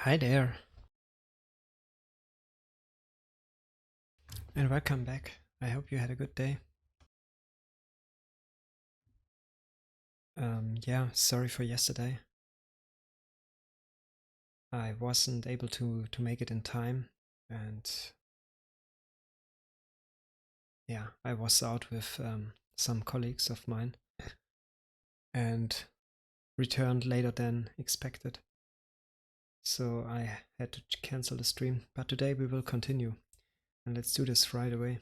Hi there, and welcome back. I hope you had a good day. Yeah, sorry for yesterday. I wasn't able to make it in time, and yeah, I was out with some colleagues of mine and returned later than expected. So I had to cancel the stream, but today we will continue, and let's do this right away.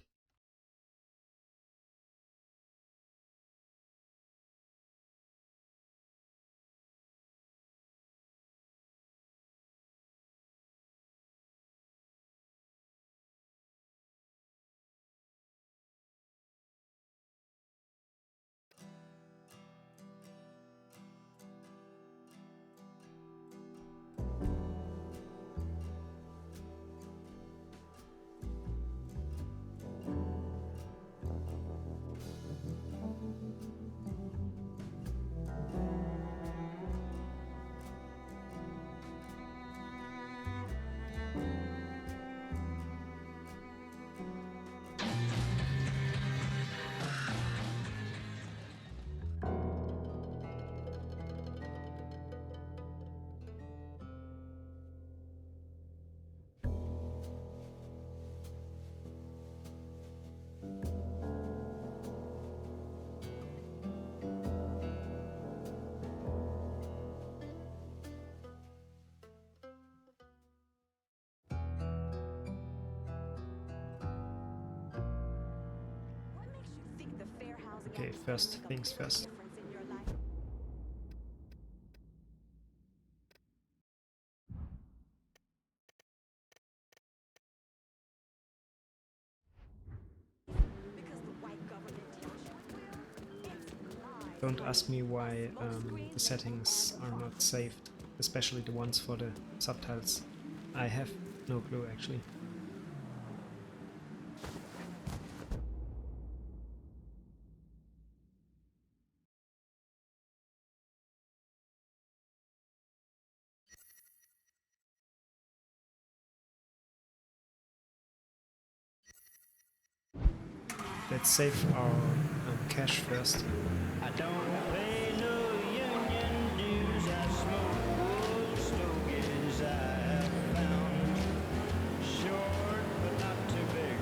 Okay, first things first. Don't ask me why the settings are not saved, especially the ones for the subtitles. I have no clue actually. Let's save our cache first. I don't pay no union dues. I smoke old stogies I have found. Short but not too big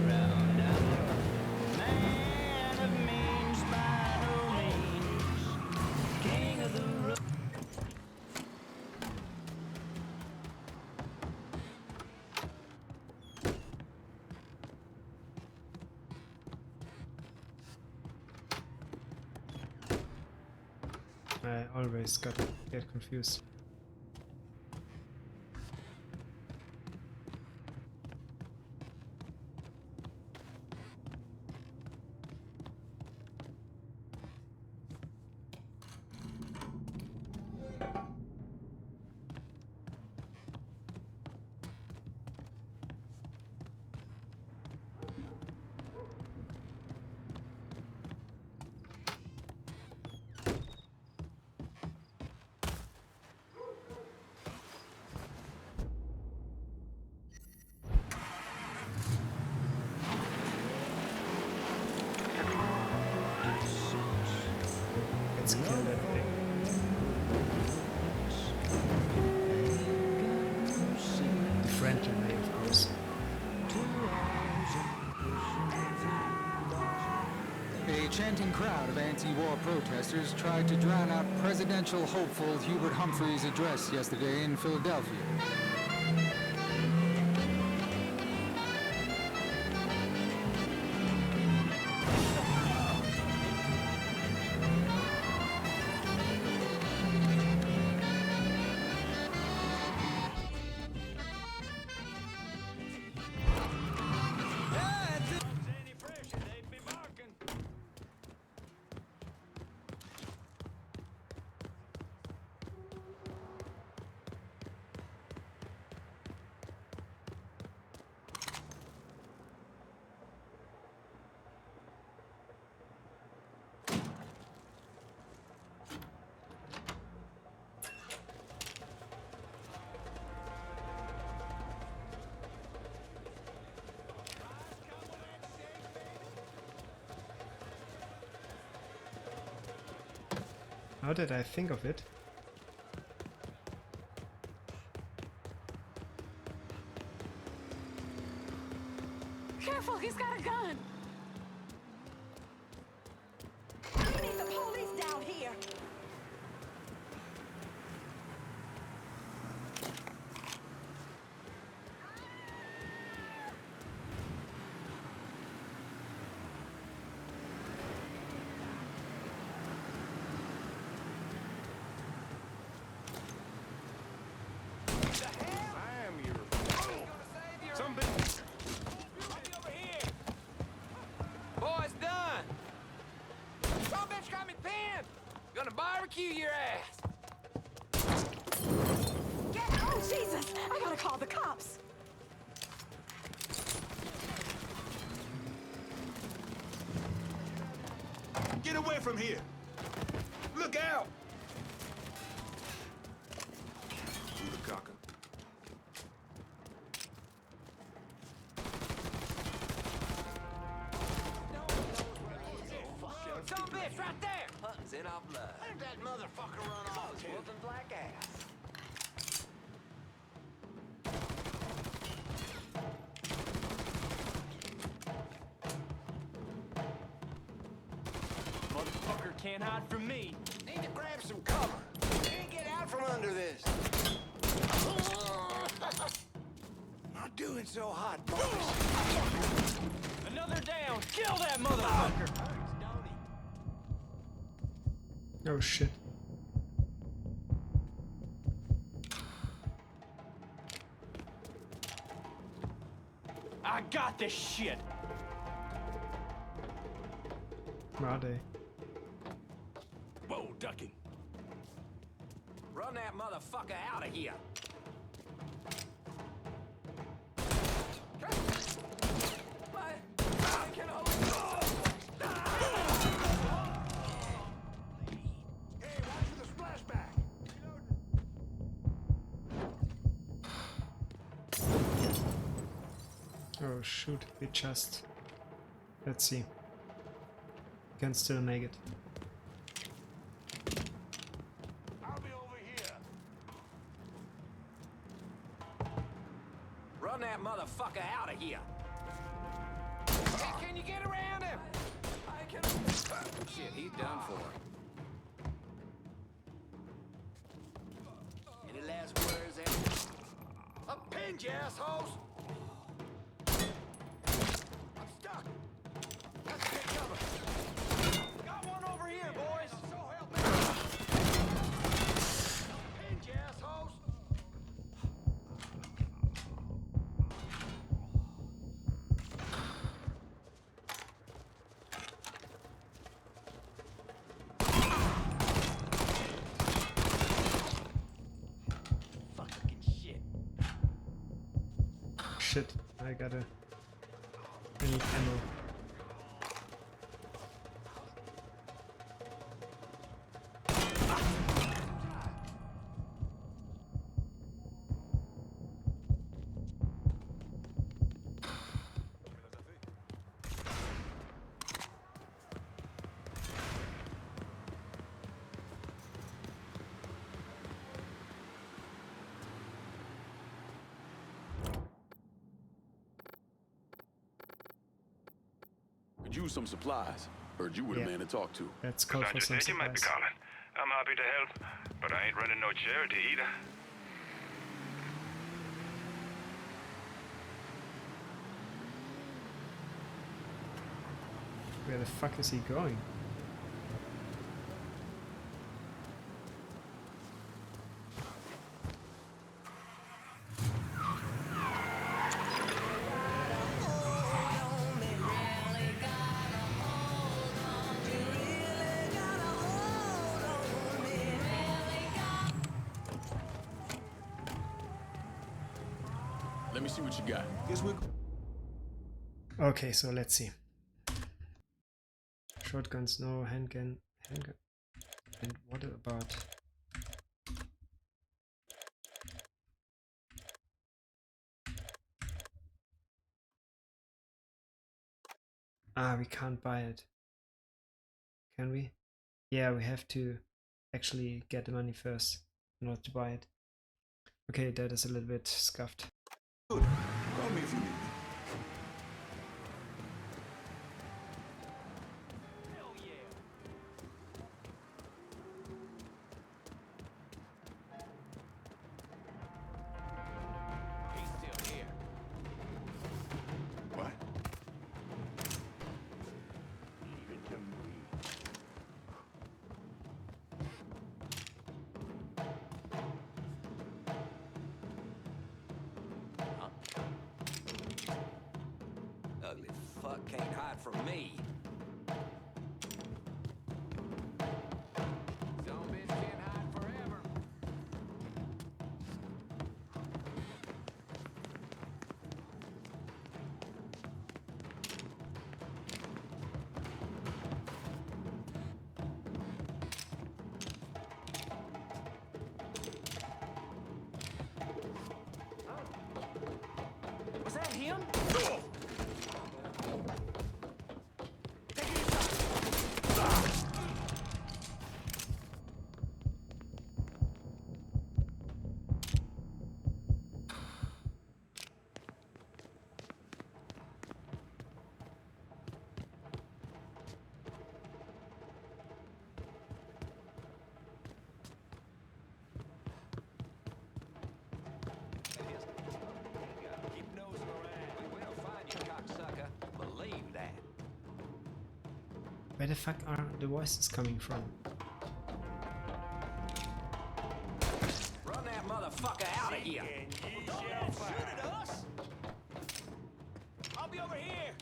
around. I'm a man of means by no means. King of the road. I always get confused. Let's kill that thing. The friendly way, of course. A chanting crowd of anti-war protesters tried to drown out presidential hopeful Hubert Humphrey's address yesterday in Philadelphia. How did I think of it? Careful, he's got a gun. We need the police down here. Boys, done. Some bitch got me pinned. Gonna barbecue your ass. Oh, Jesus! I gotta call the cops. Get away from here! Look out! Cocker. Some bitch right there. Hunting's in our blood. Let that motherfucker run off. Whooping black ass. Motherfucker can't hide from me. Need to grab some cover. Can't get out from under this. Not doing so hot, boys. Another down. Kill that motherfucker. Oh shit. I got this shit. Where are they? Whoa, ducking. Run that motherfucker out of here. Oh shoot, we just... Let's see. Can still make it. I'll be over here. Run that motherfucker out of here. Hey, can you get around him? I can. Shit, he's done for. Any last words, Ed? Up pinned, you assholes! I'm stuck. Let's get cover. Got one over here, boys. So help me. Pinned, you assholes. Fucking shit. Shit, I gotta... I need ammo. Could use some supplies. Heard you were the Yeah. man to talk to. Let's call I for just some said you might be supplies. calling. I'm happy to help, but I ain't running no charity either. Where the fuck is he going? Let me see what you got. Guess we're... Okay, so let's see. Shotguns, no. Handgun. Handgun. And what about... Ah, we can't buy it. Can we? Yeah, we have to actually get the money first in order to buy it. Okay, that is a little bit scuffed. Good. Call me if you need me. Hell yeah. He's still here. What? Leave it to me. Ugly fuck can't hide from me. Some bitch can't hide forever. Was that him? Keep nosing around. We'll find you, cocksucker. Believe that. Where the fuck are the voices coming from? Run that motherfucker out of here. Don't let him shoot at us. I'll be over here.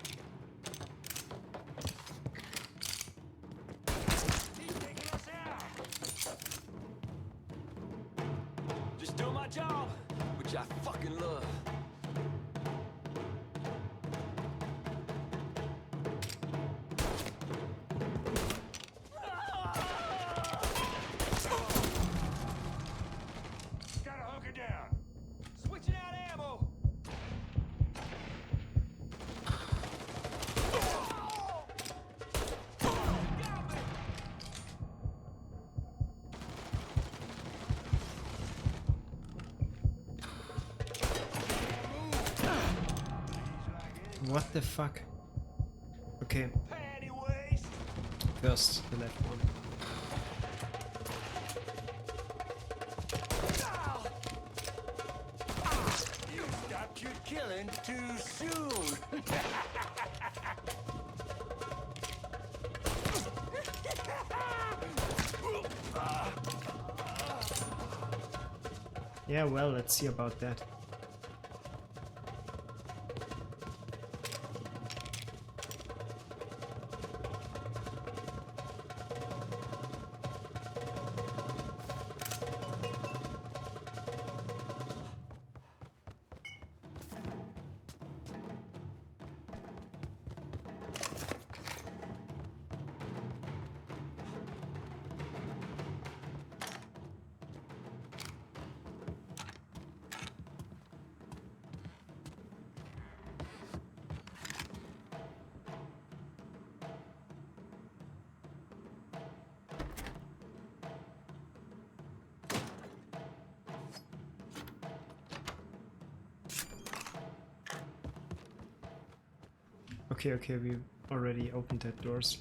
He's taking us out. Just doing my job, which I fucking love. Gotta hook it down. Switching out ammo. Got me. What the fuck? Okay, Panty waist. first the left one. You stopped your killing too soon. Yeah, well, let's see about that. Okay, we already opened that doors.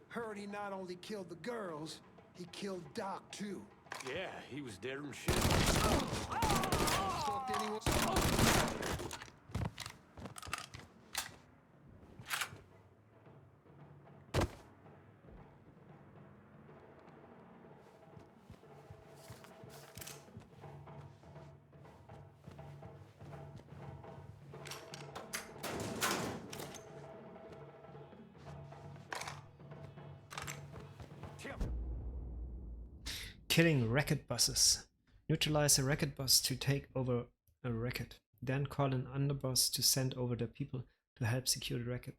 Heard he not only killed the girls, he killed Doc too. Yeah, he was dead from shit. Fucked anyone? Killing racket bosses. Neutralize a racket boss to take over a racket. Then call an underboss to send over their people to help secure the racket.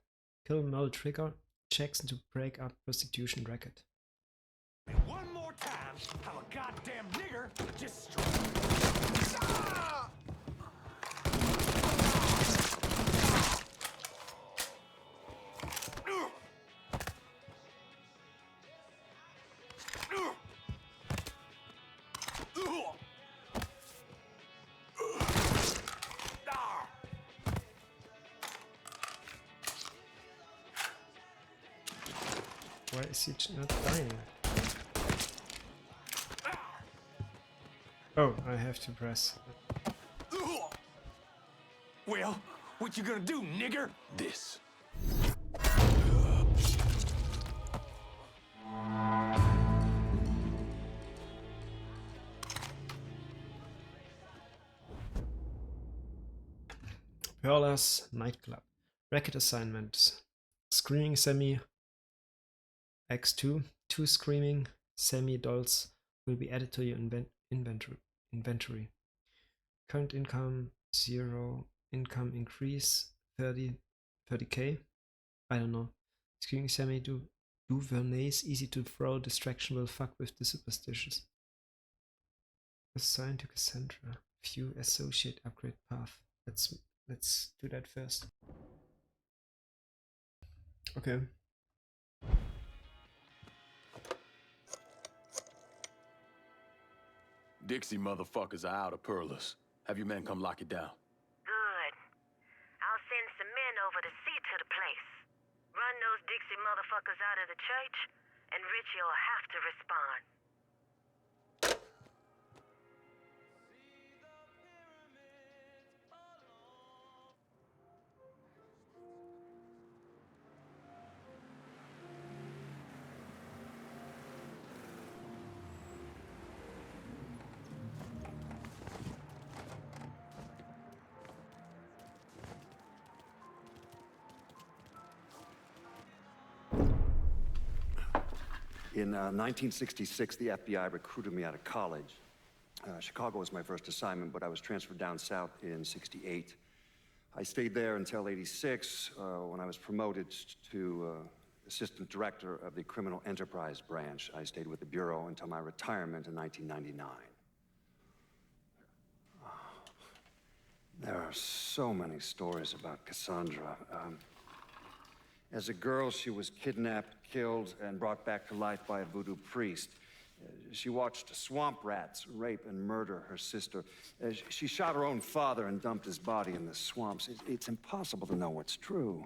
Kill Mole Trigger, Jackson to break up prostitution racket. One more time, I'm a goddamn nigger, Just Ah! Why is he not dying? Oh, I have to press. Well, what you gonna do, nigger? This. Perla's nightclub. Racket assignments. Screaming Semi X2. 2 screaming Semi dolls will be added to your inventory. Current income 0. Income increase 30k. I don't know. Screaming Semi Duvernays easy to throw. Distraction will fuck with the superstitious. Assign to Cassandra. View associate upgrade path. Let's do that first. Okay. Dixie motherfuckers are out of Perlas. Have your men come lock it down. Good. I'll send some men over to see to the place. Run those Dixie motherfuckers out of the church, and Richie'll have to respond. In 1966, the FBI recruited me out of college. Chicago was my first assignment, but I was transferred down south in '68. I stayed there until '86, when I was promoted to assistant director of the criminal enterprise branch. I stayed with the Bureau until my retirement in 1999. There are so many stories about Cassandra. As a girl, she was kidnapped, killed, and brought back to life by a voodoo priest. She watched swamp rats rape and murder her sister. She shot her own father and dumped his body in the swamps. It's impossible to know what's true.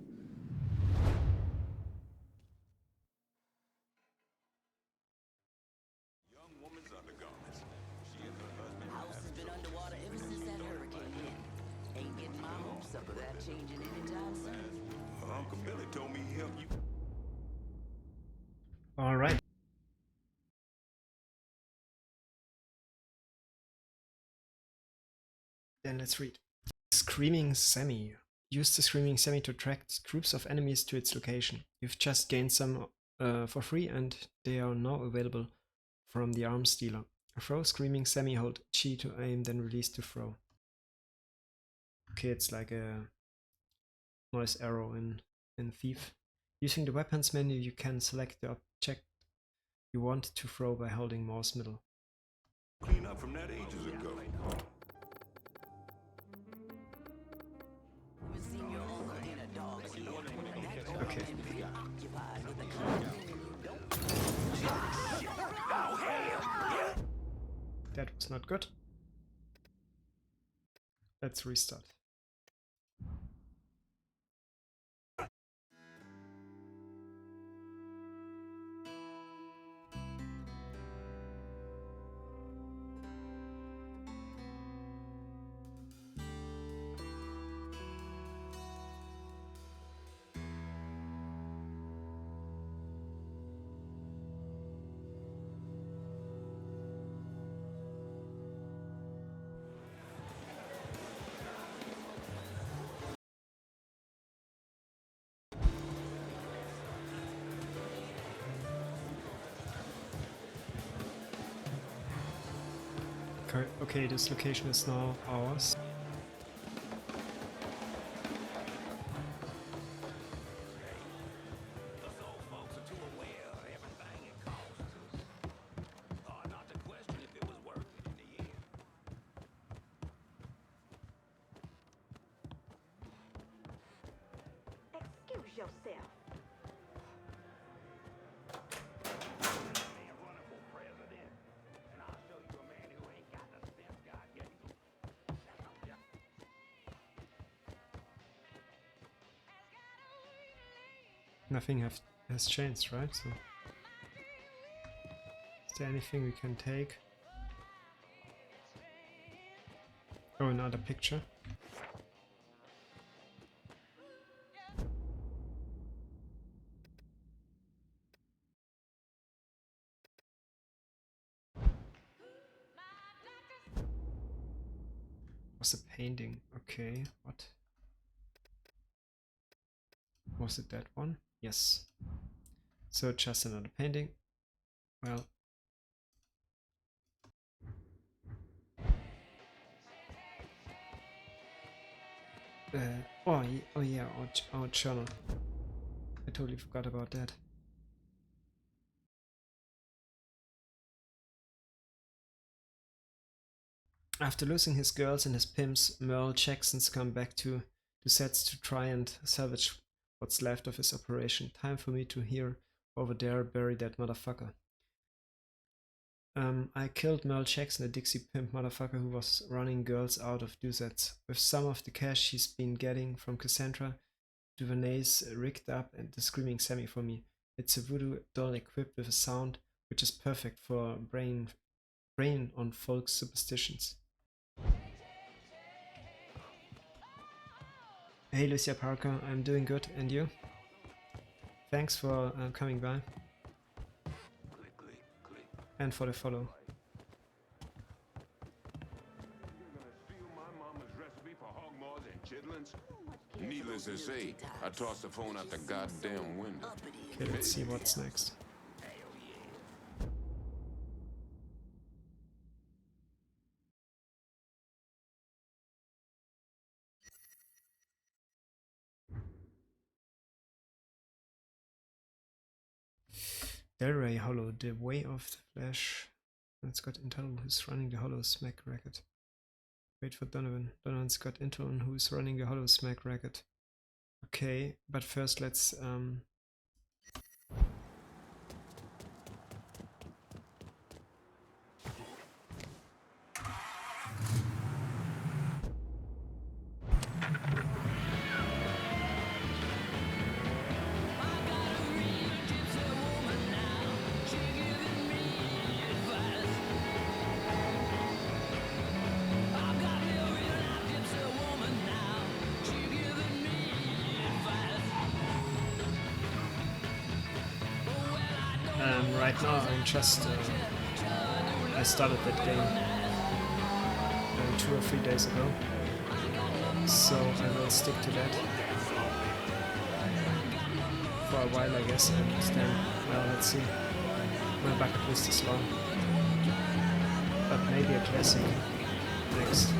Young woman's undergarments. She and her husband House has been underwater ever since that hurricane hit. Ain't getting my hopes up of that changing anytime soon. Uncle Billy told me he helped you. All right. Then let's read. Screaming Semi. Use the Screaming Semi to attract groups of enemies to its location. You've just gained some for free, and they are now available from the arms dealer. Throw Screaming Semi, hold G to aim, then release to throw. Okay, it's like a noise arrow in Thief. Using the weapons menu, you can select the object you want to throw by holding mouse middle. Clean up from that ages ago. Okay. That was not good. Let's restart. Okay, this location is now ours. yourself. Nothing has changed, right? So, is there anything we can take? Oh, another picture. Was a painting? Okay, what? Was it that one? Yes. So just another painting. Well. Oh yeah, our journal. I totally forgot about that. After losing his girls and his pimps, Merle Jackson's come back to sets to try and salvage what's left of his operation. Time for me to hear over there, bury that motherfucker. I killed Merle Jackson, a Dixie pimp motherfucker who was running girls out of Dusets. With some of the cash she's been getting from Cassandra, Duvernay's rigged up and the Screaming Sammy for me. It's a voodoo doll equipped with a sound which is perfect for brain on folks' superstitions. Hey Lucia Parker, I'm doing good, and you? Thanks for coming by. And for the follow. Needless to say, I tossed the phone out the goddamn window. Okay, let's see what's next. Delray Hollow, The Way of the Flash. It's got intel on who's running the Hollow Smack racket. Wait for Donovan. Donovan's got intel on who's running the Hollow Smack racket. Okay, but first let's right now I'm just I started that game 2 or 3 days ago, so I will stick to that for a while, I guess, and then, well, let's see. My bucket list is long, but maybe a classic next.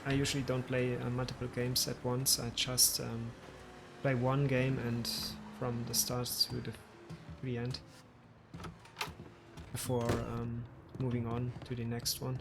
I usually don't play multiple games at once. I just play one game and from the start to the end before moving on to the next one.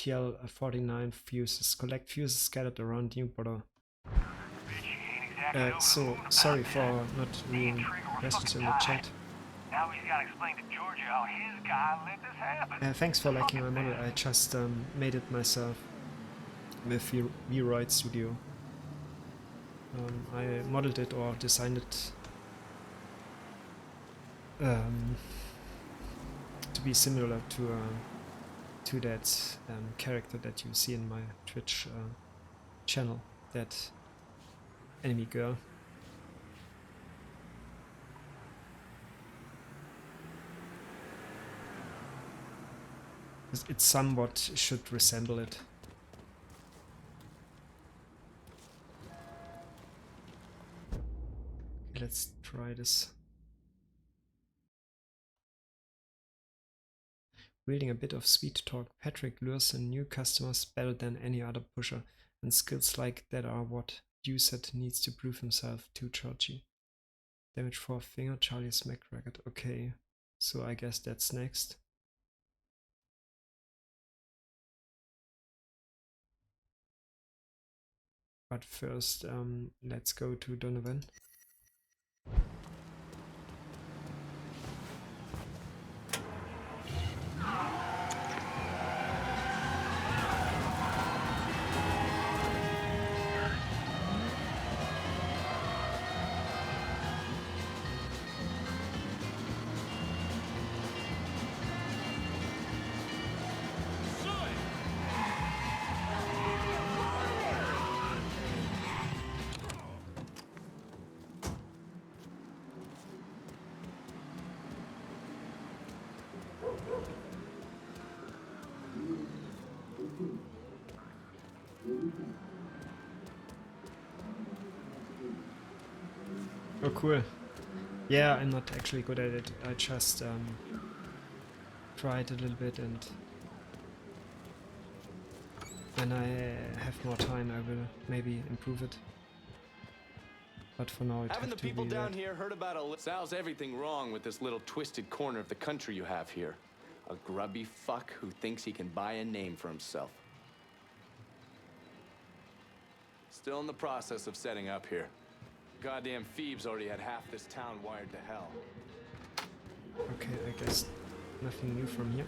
TL-49 fuses. Collect fuses scattered around New Border. So, sorry for not reading questions in the chat. Now he's got to explain to Georgia how his guy let this happen. Thanks for liking my model. I just made it myself with V-Roid Studio. I modeled it or designed it to be similar to that character that you see in my Twitch channel, that enemy girl. It somewhat should resemble it. Okay, let's try this. Wielding a bit of sweet talk, Patrick lures in new customers better than any other pusher, and skills like that are what Deucet needs to prove himself to Georgie. Damage for a finger, Charlie's smack record. Okay, so I guess that's next. But first, let's go to Donovan. Oh, cool. Yeah, I'm not actually good at it. I just tried a little bit, and when I have more time, I will maybe improve it. But for now, it Haven't the have to people be down that. here heard about Sal's everything wrong with this little twisted corner of the country you have here? A grubby fuck who thinks he can buy a name for himself. Still in the process of setting up here. Goddamn Phoebes already had half this town wired to hell. Okay, I guess nothing new from here.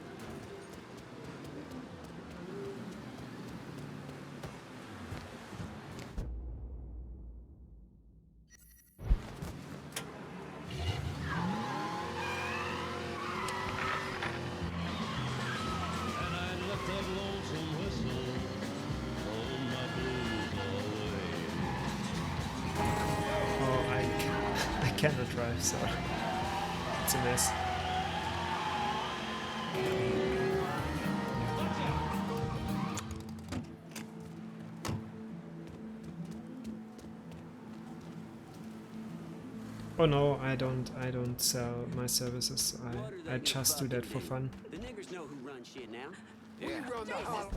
I cannot drive, so it's a mess. Oh no, I don't sell my services. I just do that for fun. The niggers know who runs shit now. We run the house.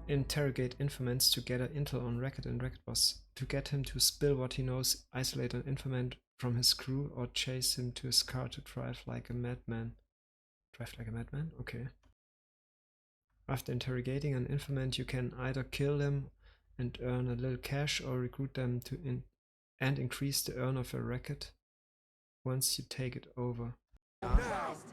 Interrogate informants to gather intel on Racket and Racket Boss. To get him to spill what he knows, isolate an informant from his crew, or chase him to his car to drive like a madman. Drive like a madman? Okay. After interrogating an informant, you can either kill them and earn a little cash, or recruit them to increase the earn of a racket once you take it over.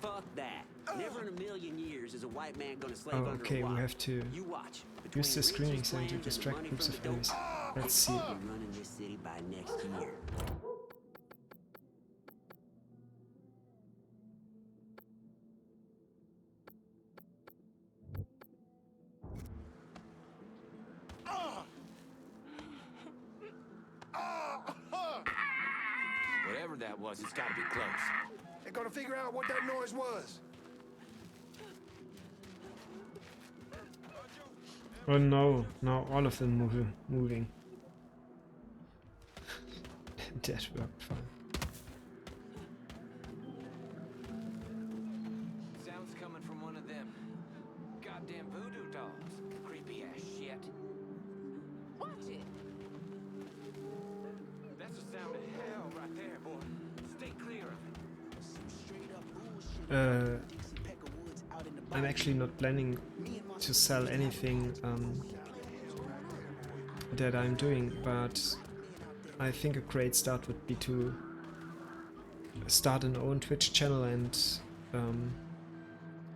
Fuck that. Never in a million years is a white man gonna slave Oh, under okay, a rock. we have to You watch. use the Between screening Richie's center to plans and distract money groups from of the enemies. dope, Let's see. we'll be running this city by next year. Whatever that was, it's gotta be close. They're gonna figure out what that noise was. Oh no, now all of them moving. That worked fine. Sounds coming from one of them goddamn voodoo dolls. Creepy ass shit. Watch it. That's the sound of hell right there, boy. Stay clear of it. Some straight up bullshit. I'm actually not planning to sell anything that I'm doing, but I think a great start would be to start an own Twitch channel and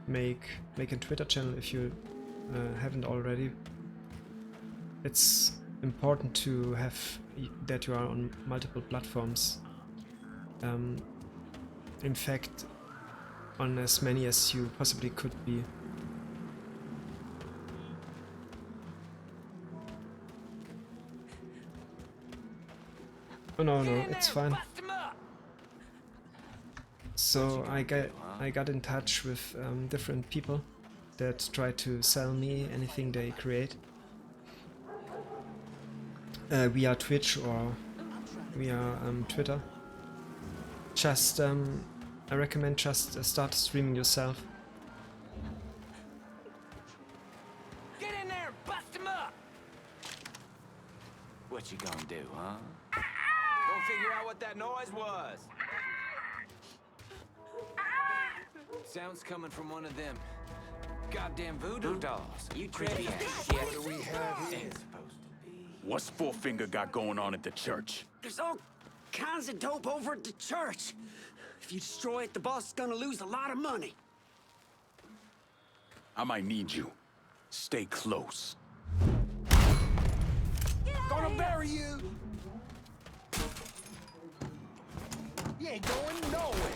make a Twitter channel if you haven't already. It's important to have that you are on multiple platforms. In fact, on as many as you possibly could be. Oh no, it's fine. So I got in touch with different people that try to sell me anything they create via Twitch or via Twitter. Just I recommend just start streaming yourself. Get in there and bust him up! What you gonna do, huh? Go figure out what that noise was. Sounds coming from one of them goddamn voodoo dolls. You Creepy tripping? ass shit. What do we have here? It's supposed to be. What's Fourfinger got going on at the church? There's all kinds of dope over at the church. If you destroy it, the boss is gonna lose a lot of money. I might need you. Stay close. Gonna bury you! You ain't going nowhere!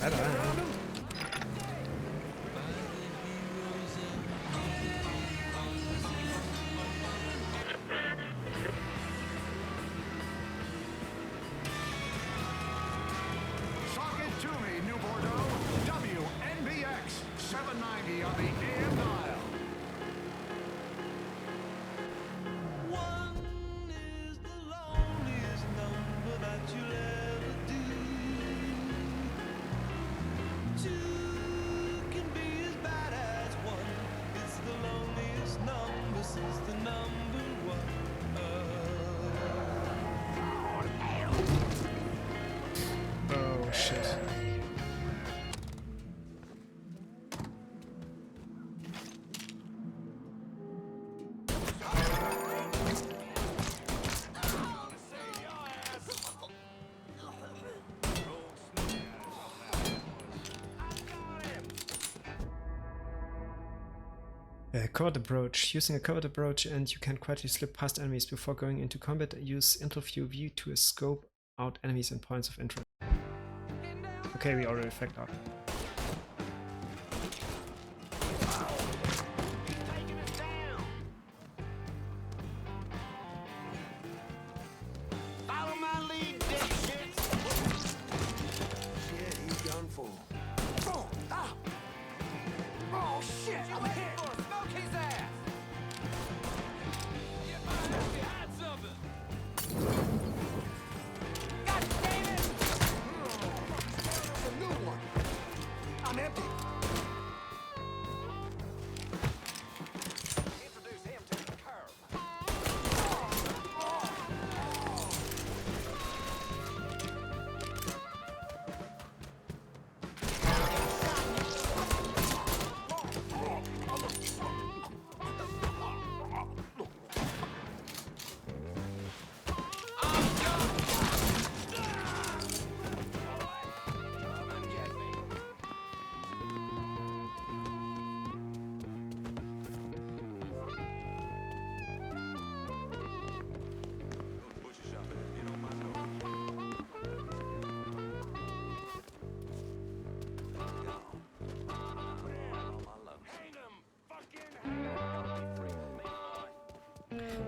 I don't know. Talk it to me, New Bordeaux. WNBX 790 on the AM dial. One is the loneliest number that you'll ever do. Two can be as bad as one. It's the loneliest number since the number one. Oh shit. Covert approach. Using a covert approach and you can quietly slip past enemies before going into combat. Use interview view to scope out enemies and points of interest. Okay, we already fact out. Taking us down. Follow my lead, dipshits. Shit, he's done for. Oh, ah. Oh shit! I'm hit. Smoke his ass. Get my ass behind something. God damn it! There's a new one. I'm empty. Introduce him to the curb.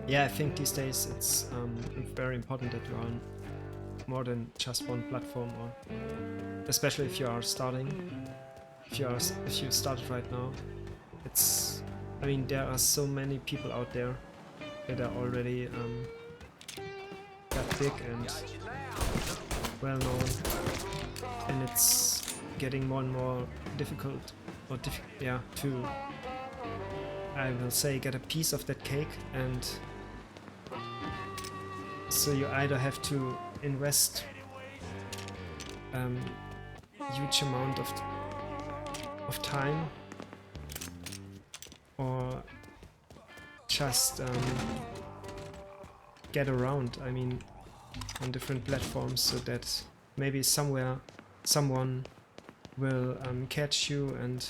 Yeah, I think these days it's very important that you're on more than just one platform, or especially if you are starting. If you started right now, it's. I mean, there are so many people out there that are already got big and well known, and it's getting more and more difficult, or to. I will say get a piece of that cake, and so you either have to invest huge amount of of time, or just get around, I mean, on different platforms, so that maybe somewhere someone will catch you and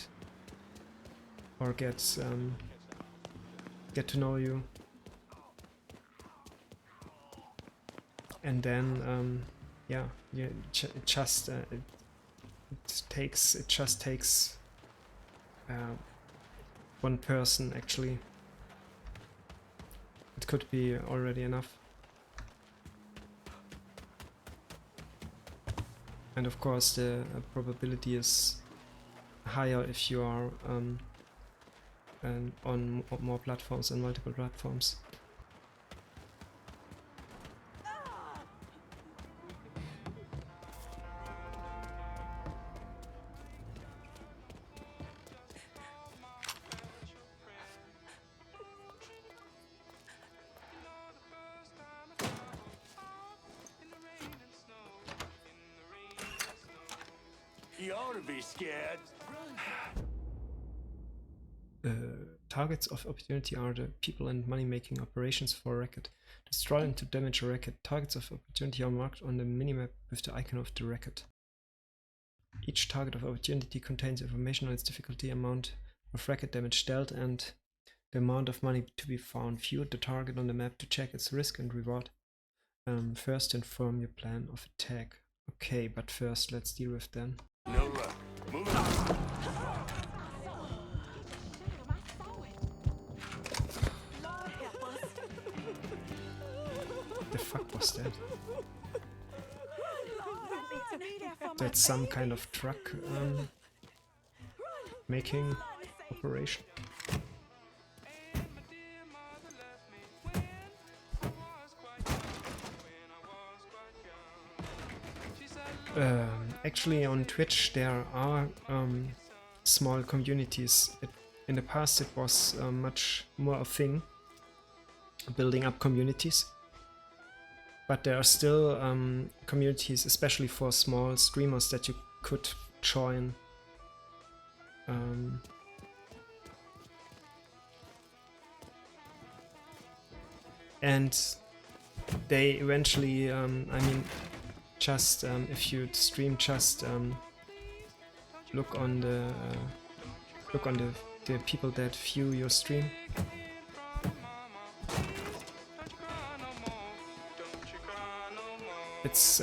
or get to know you, and then yeah, it just takes one person actually. It could be already enough. And of course the probability is higher if you are on more platforms and multiple platforms. You ought to be scared. Targets of opportunity are the people and money-making operations for a racket. Destroy and to damage a racket. Targets of opportunity are marked on the minimap with the icon of the racket. Each target of opportunity contains information on its difficulty, amount of racket damage dealt, and the amount of money to be found. View the target on the map to check its risk and reward. First inform your plan of attack. Okay, but first let's deal with them. No luck. Move on. The fuck was that? That's some kind of truck making operation. Actually on Twitch there are small communities. In the past it was much more a thing, building up communities. But there are still communities, especially for small streamers, that you could join. And they eventually, I mean, just if you stream, just look on the people that view your stream. It's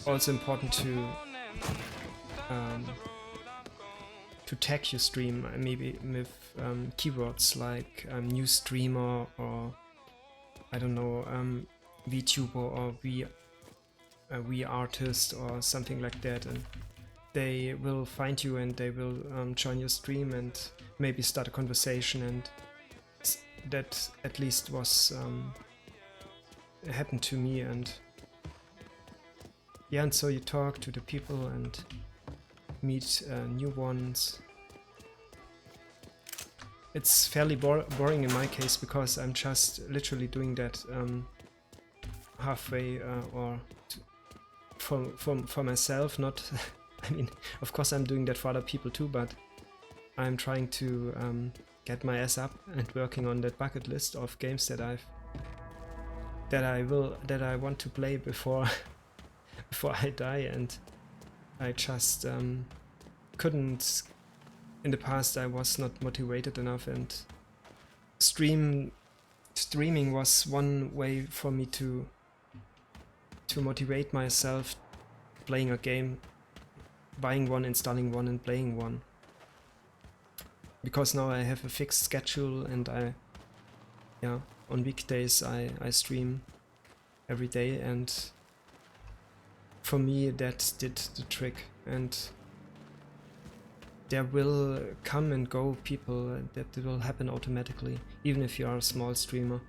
also important to tag your stream, maybe with keywords like new streamer, or I don't know, VTuber or V artist or something like that, and they will find you and they will join your stream and maybe start a conversation, and that at least was happened to me. And yeah, and so you talk to the people and meet new ones. It's fairly boring in my case, because I'm just literally doing that halfway or for myself, not I mean, of course I'm doing that for other people too, but I'm trying to get my ass up and working on that bucket list of games that I want to play before I die, and I just couldn't. In the past I was not motivated enough, and streaming was one way for me to motivate myself, playing a game, buying one, installing one and playing one. Because now I have a fixed schedule, and on weekdays I stream every day, and for me that did the trick. And there will come and go people, that will happen automatically, even if you are a small streamer.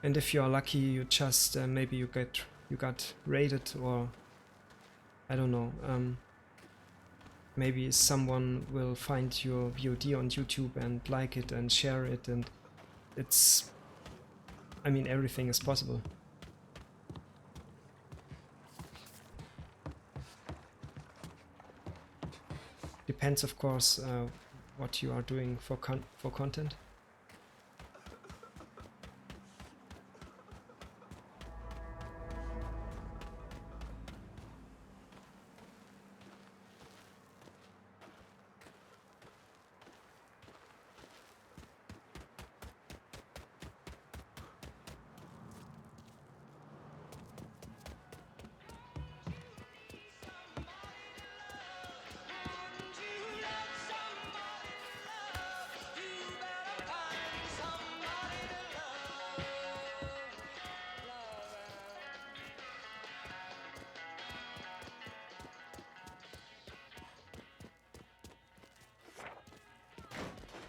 And if you are lucky, you just maybe you got rated, or I don't know, maybe someone will find your VOD on YouTube and like it and share it, and it's, I mean, everything is possible. depends, of course, what you are doing for content.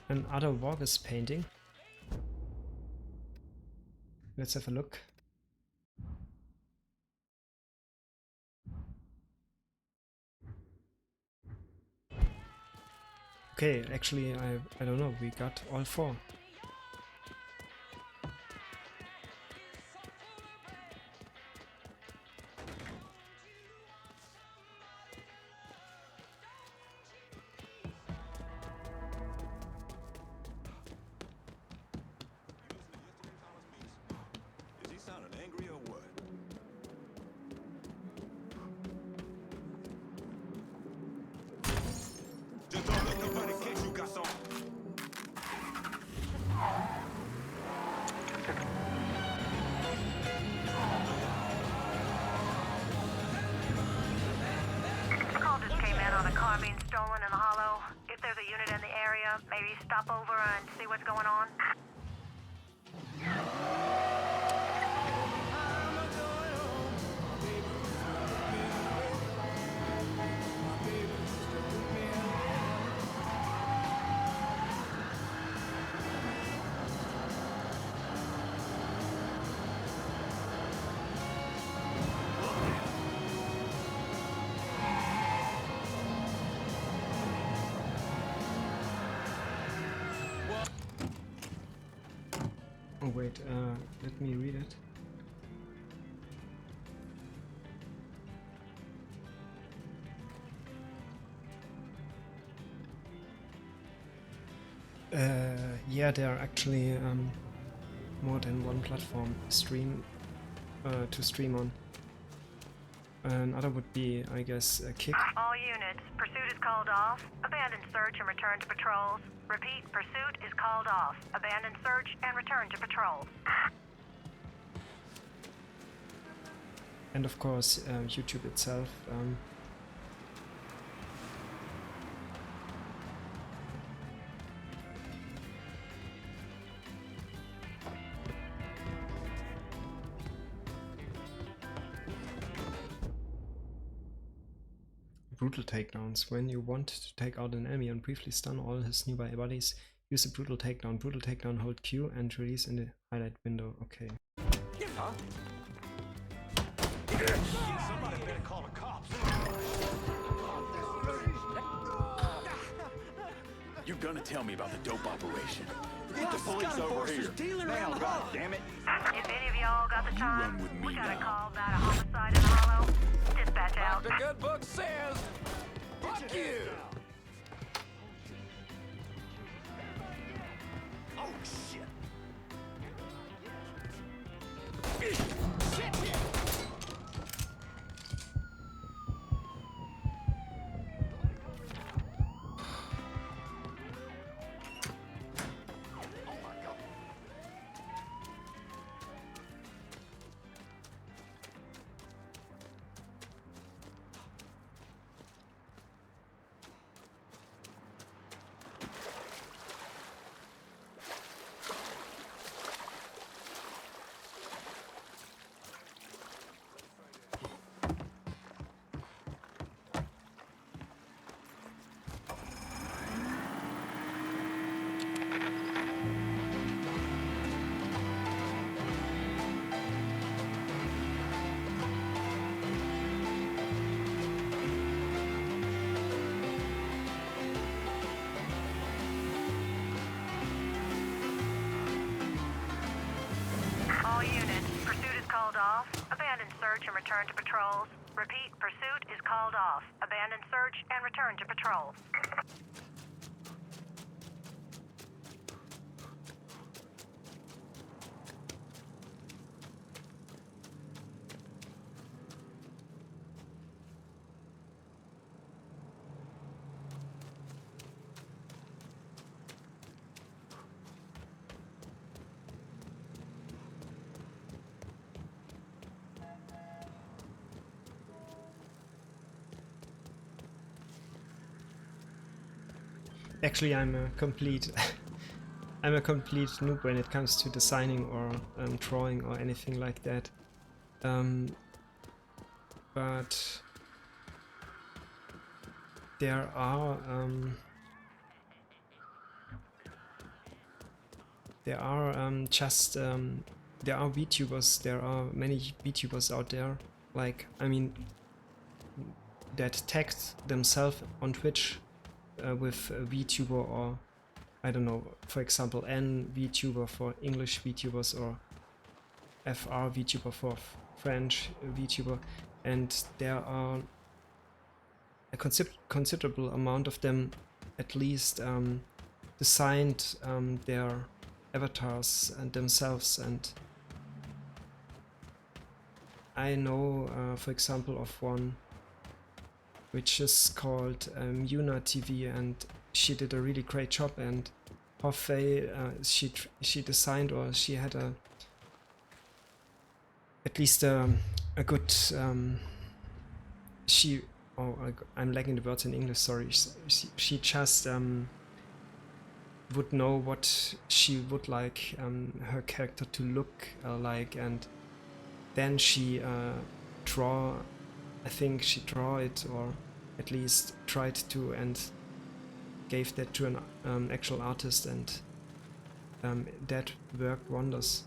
Another Vargas painting. Let's have a look. Okay, actually I don't know, we got all 4. Is he sounding angry or what? Just don't let nobody catch you, garçon. A call just came in on a car being stolen in the hollow. If there's a unit in the area, maybe stop over and see what's going on. Oh wait, let me read it. Yeah, there are actually more than one platform to stream on. Another would be, I guess, a Kick. All units, pursuit is called off. Abandon search and return to patrols. Repeat, pursuit is called off. Abandon search and return to patrols. And of course, YouTube itself. Brutal takedowns. When you want to take out an enemy and briefly stun all his nearby buddies, use a brutal takedown. Brutal takedown, hold Q and release in the highlight window. Okay. Huh? Somebody better call the cops. You're gonna tell me about the dope operation. Get the police over here. Now, God damn it. If any of y'all got the time, run with me we got a now. call about a homicide in the hollow. Dispatch out. The good book says, fuck you. Oh, shit. All units, pursuit is called off. Abandon search and return to patrols. Repeat, pursuit is called off. Abandon search and return to patrol. Actually, I'm a complete I'm a complete noob when it comes to designing or drawing or anything like that. But there are there are VTubers. There are many VTubers out there. Like, I mean, that tagged themselves on Twitch with a VTuber, or I don't know, for example, N VTuber for English VTubers, or FR VTuber for French VTuber, and there are a considerable amount of them at least designed their avatars and themselves. And I know, for example, of one which is called Yuna TV, and she did a really great job. And halfway she designed, or she had at least a good I'm lacking the words in English, sorry. She just would know what she would like her character to look like, and then she I think she draw it, or at least tried to, and gave that to an actual artist, and that worked wonders.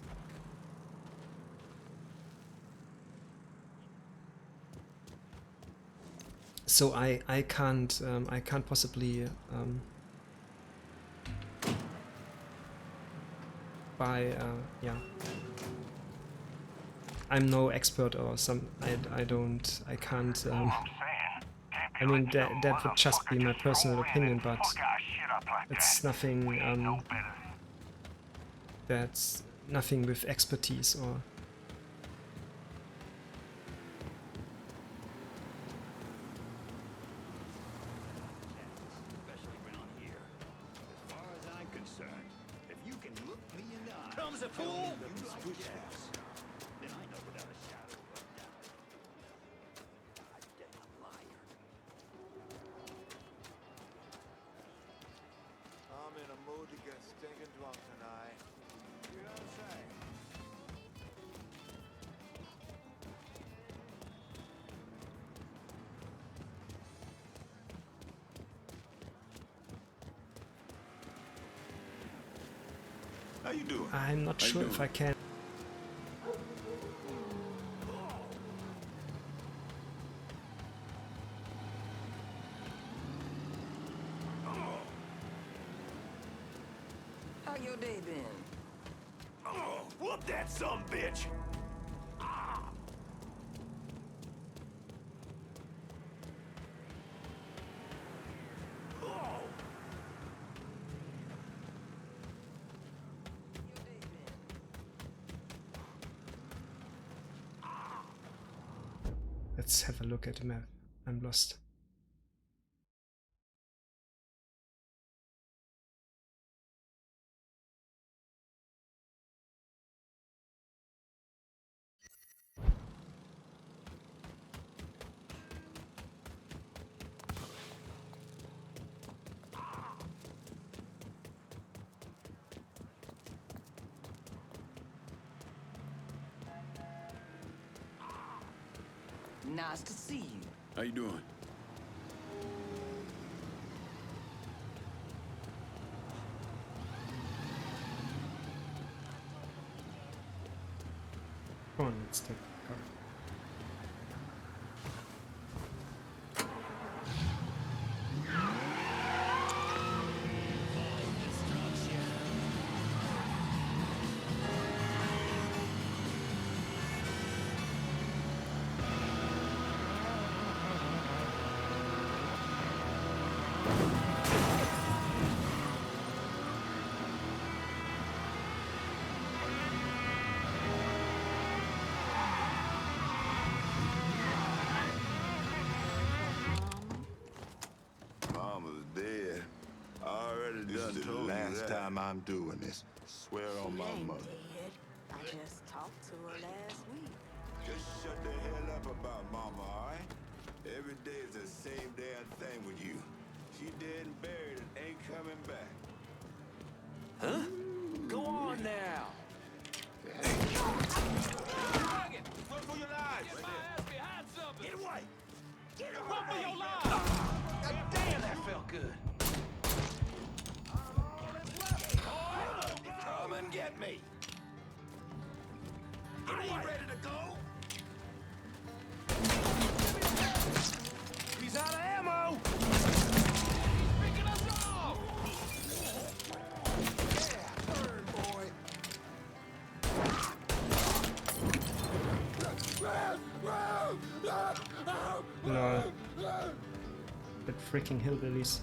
So I can't possibly buy yeah. I'm no expert or some. I can't. I mean, that would just be my personal opinion, but it's nothing. That's nothing with expertise or. Comes a fool! Then I know without a shadow of a doubt. Goddamn liar. I'm in a mood to get stinking drunk tonight. You don't say. How you doing? I'm not sure if I can. How your day been? Oh, whoop that sumbitch! Let's have a look at the map. I'm lost. Nice to see you. How you doing? Come on, let's take the car. This is the last time I'm doing this. Swear on my mother. Dead. I just talked to her last week. Just shut the hell up about Mama, all right? Every day is the same damn thing with you. She dead and buried and ain't coming back. Huh? Go on now. Run for your lives! Get my ass behind something. Get away! Get away! Run for your life. God damn, that felt good. Come and get me! Are you ready to go? He's out of ammo. He's picking us off. Yeah, burn, boy. Lol. That freaking hillbillies.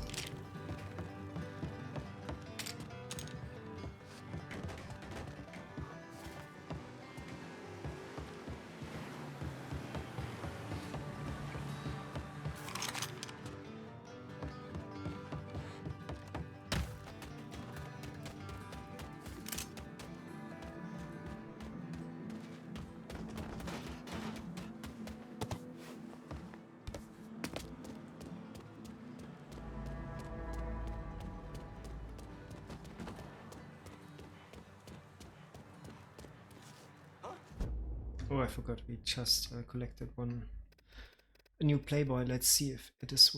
Oh, I forgot we just collected a new Playboy. Let's see if it is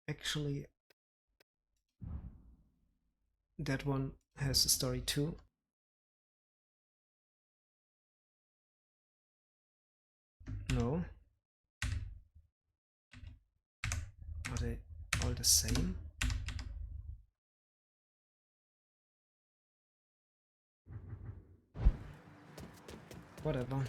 actually that one has a story too. No. Are they all the same? Whatever.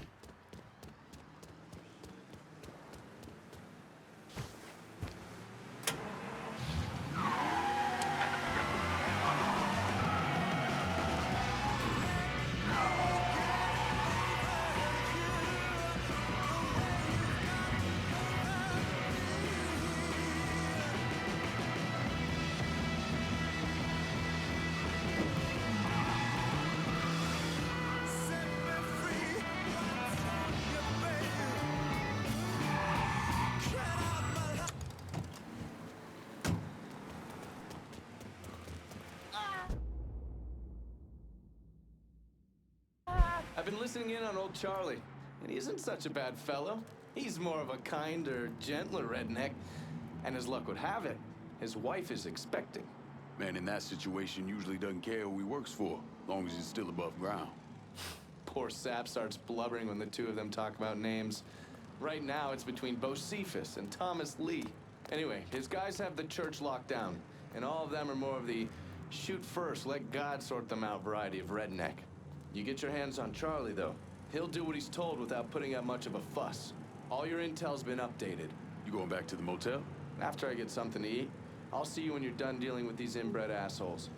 I've been listening in on old Charlie, and he isn't such a bad fellow. He's more of a kinder, gentler redneck, and as luck would have it, his wife is expecting. Man in that situation usually doesn't care who he works for, as long as he's still above ground. Poor Sap starts blubbering when the two of them talk about names. Right now, it's between Bocephus and Thomas Lee. Anyway, his guys have the church locked down, and all of them are more of the shoot first, let God sort them out variety of redneck. You get your hands on Charlie, though. He'll do what he's told without putting up much of a fuss. All your intel's been updated. You going back to the motel? After I get something to eat, I'll see you when you're done dealing with these inbred assholes.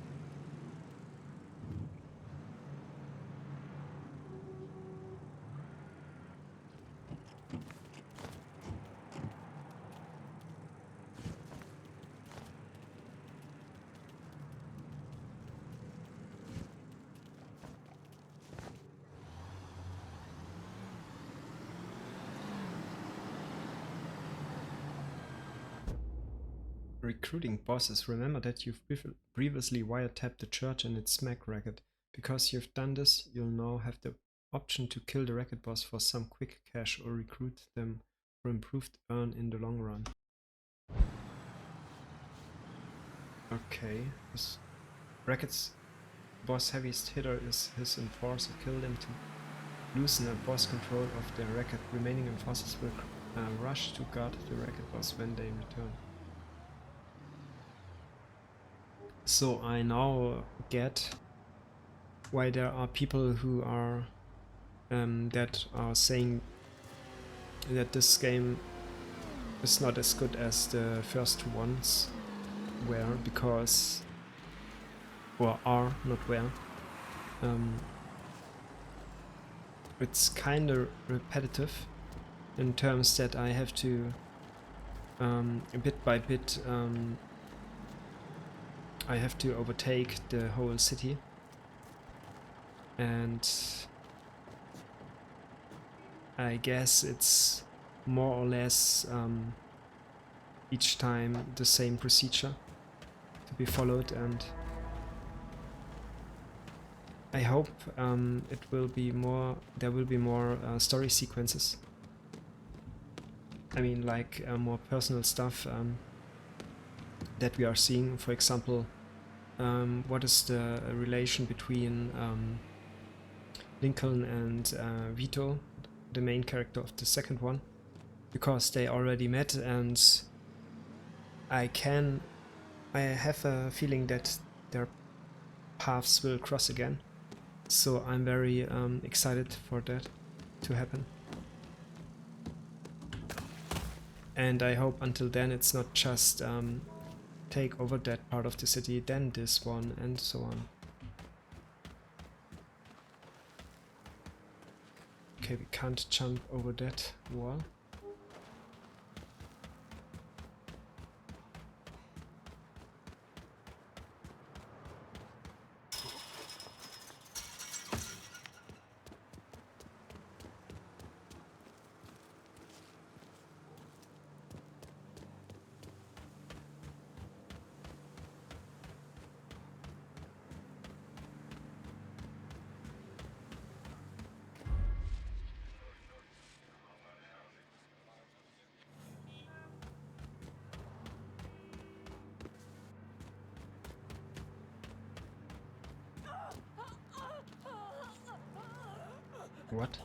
Recruiting bosses. Remember that you've previously wiretapped the church and its smack racket. Because you've done this, you'll now have the option to kill the racket boss for some quick cash or recruit them for improved earn in the long run. Okay, this racket's boss heaviest hitter is his enforcer. Kill them to loosen the boss control of the racket. Remaining enforcers will rush to guard the racket boss when they return. So I now get why there are people who are that are saying that this game is not as good as the first two ones were, because, or are not were. It's kinda repetitive in terms that I have to bit by bit I have to overtake the whole city, and I guess it's more or less each time the same procedure to be followed, and I hope it will be more. There will be more story sequences. I mean, like more personal stuff that we are seeing. For example, what is the relation between Lincoln and Vito, the main character of the second one, because they already met, and I have a feeling that their paths will cross again. So I'm very excited for that to happen. And I hope until then it's not just take over that part of the city, then this one, and so on. Okay, we can't jump over that wall. What?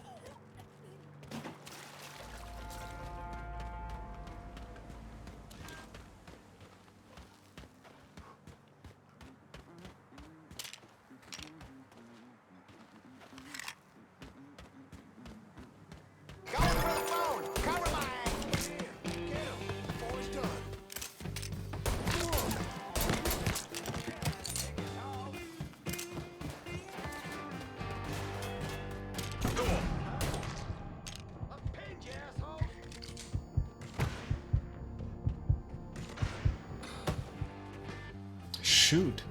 Shoot.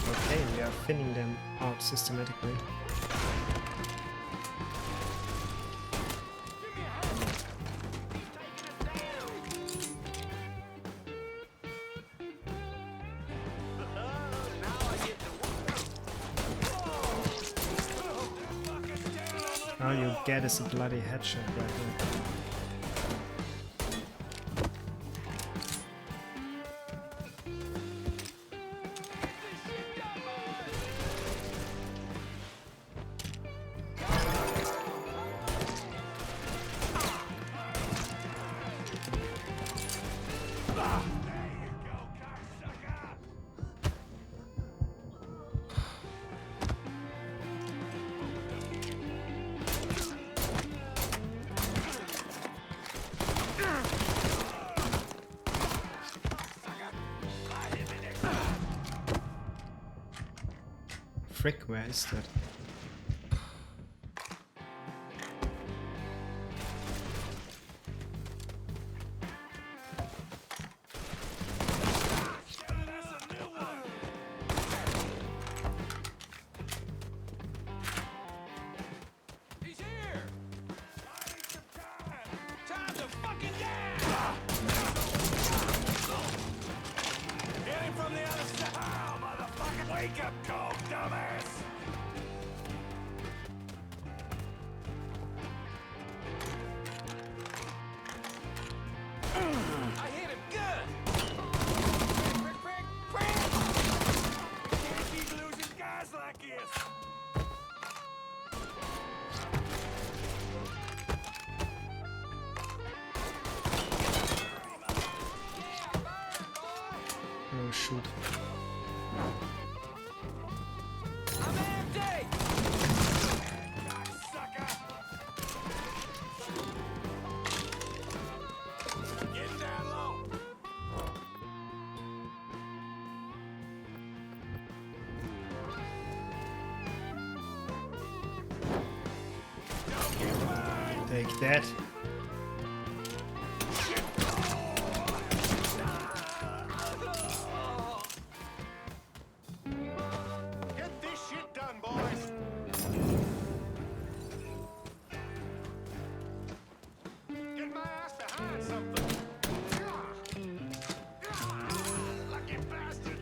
Okay, we are thinning them out systematically. All you get is a bloody headshot right now. Frick, where is that? Wake up call, dumbass! I hit him good! Prick, prick, prick, prick! Take that. Get this shit done, boys. Get my ass behind something. Lucky bastard.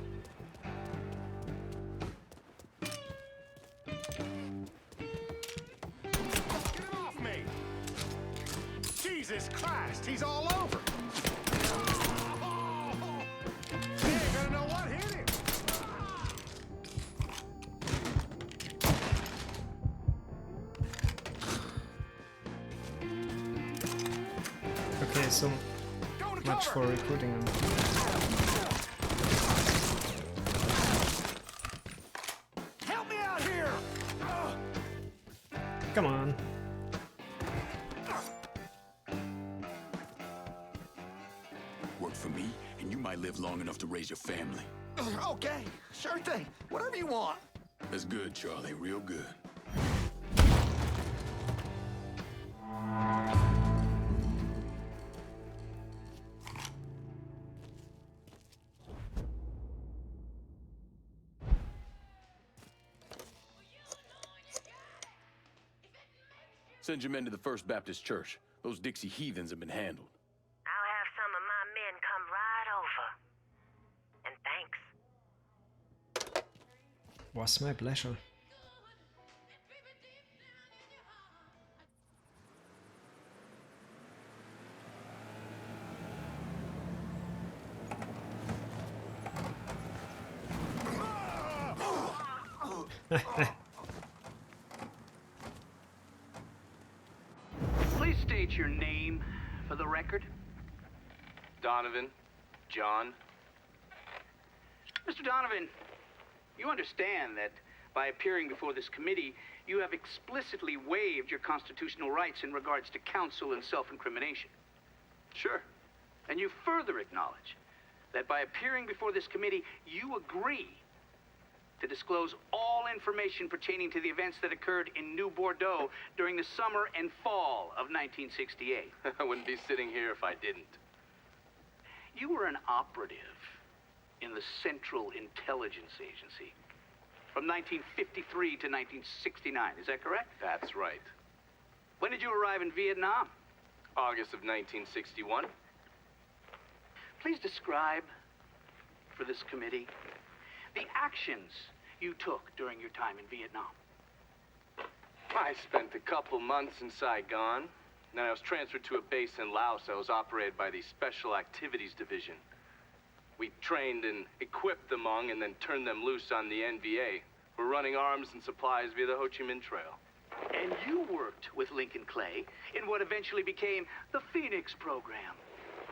Get him off me. Jesus Christ, he's all over. They ain't gonna know what hit him. Okay, so much for recruiting them. Help me out here. Come on. Work for me, and you might live long enough to raise your family. Okay, sure thing. Whatever you want. That's good, Charlie. Real good. Send your men to the First Baptist Church. Those Dixie heathens have been handled. I'll have some of my men come right over. And thanks. Was my pleasure. Please state your name for the record. Donovan, John. Mr. Donovan, you understand that by appearing before this committee, you have explicitly waived your constitutional rights in regards to counsel and self-incrimination. Sure. And you further acknowledge that by appearing before this committee, you agree to disclose all information pertaining to the events that occurred in New Bordeaux during the summer and fall of 1968. I wouldn't be sitting here if I didn't. You were an operative in the Central Intelligence Agency from 1953 to 1969, is that correct? That's right. When did you arrive in Vietnam? August of 1961. Please describe for this committee the actions you took during your time in Vietnam. I spent a couple months in Saigon. Then I was transferred to a base in Laos that was operated by the Special Activities Division. We trained and equipped the Hmong and then turned them loose on the NVA. We're running arms and supplies via the Ho Chi Minh Trail. And you worked with Lincoln Clay in what eventually became the Phoenix program.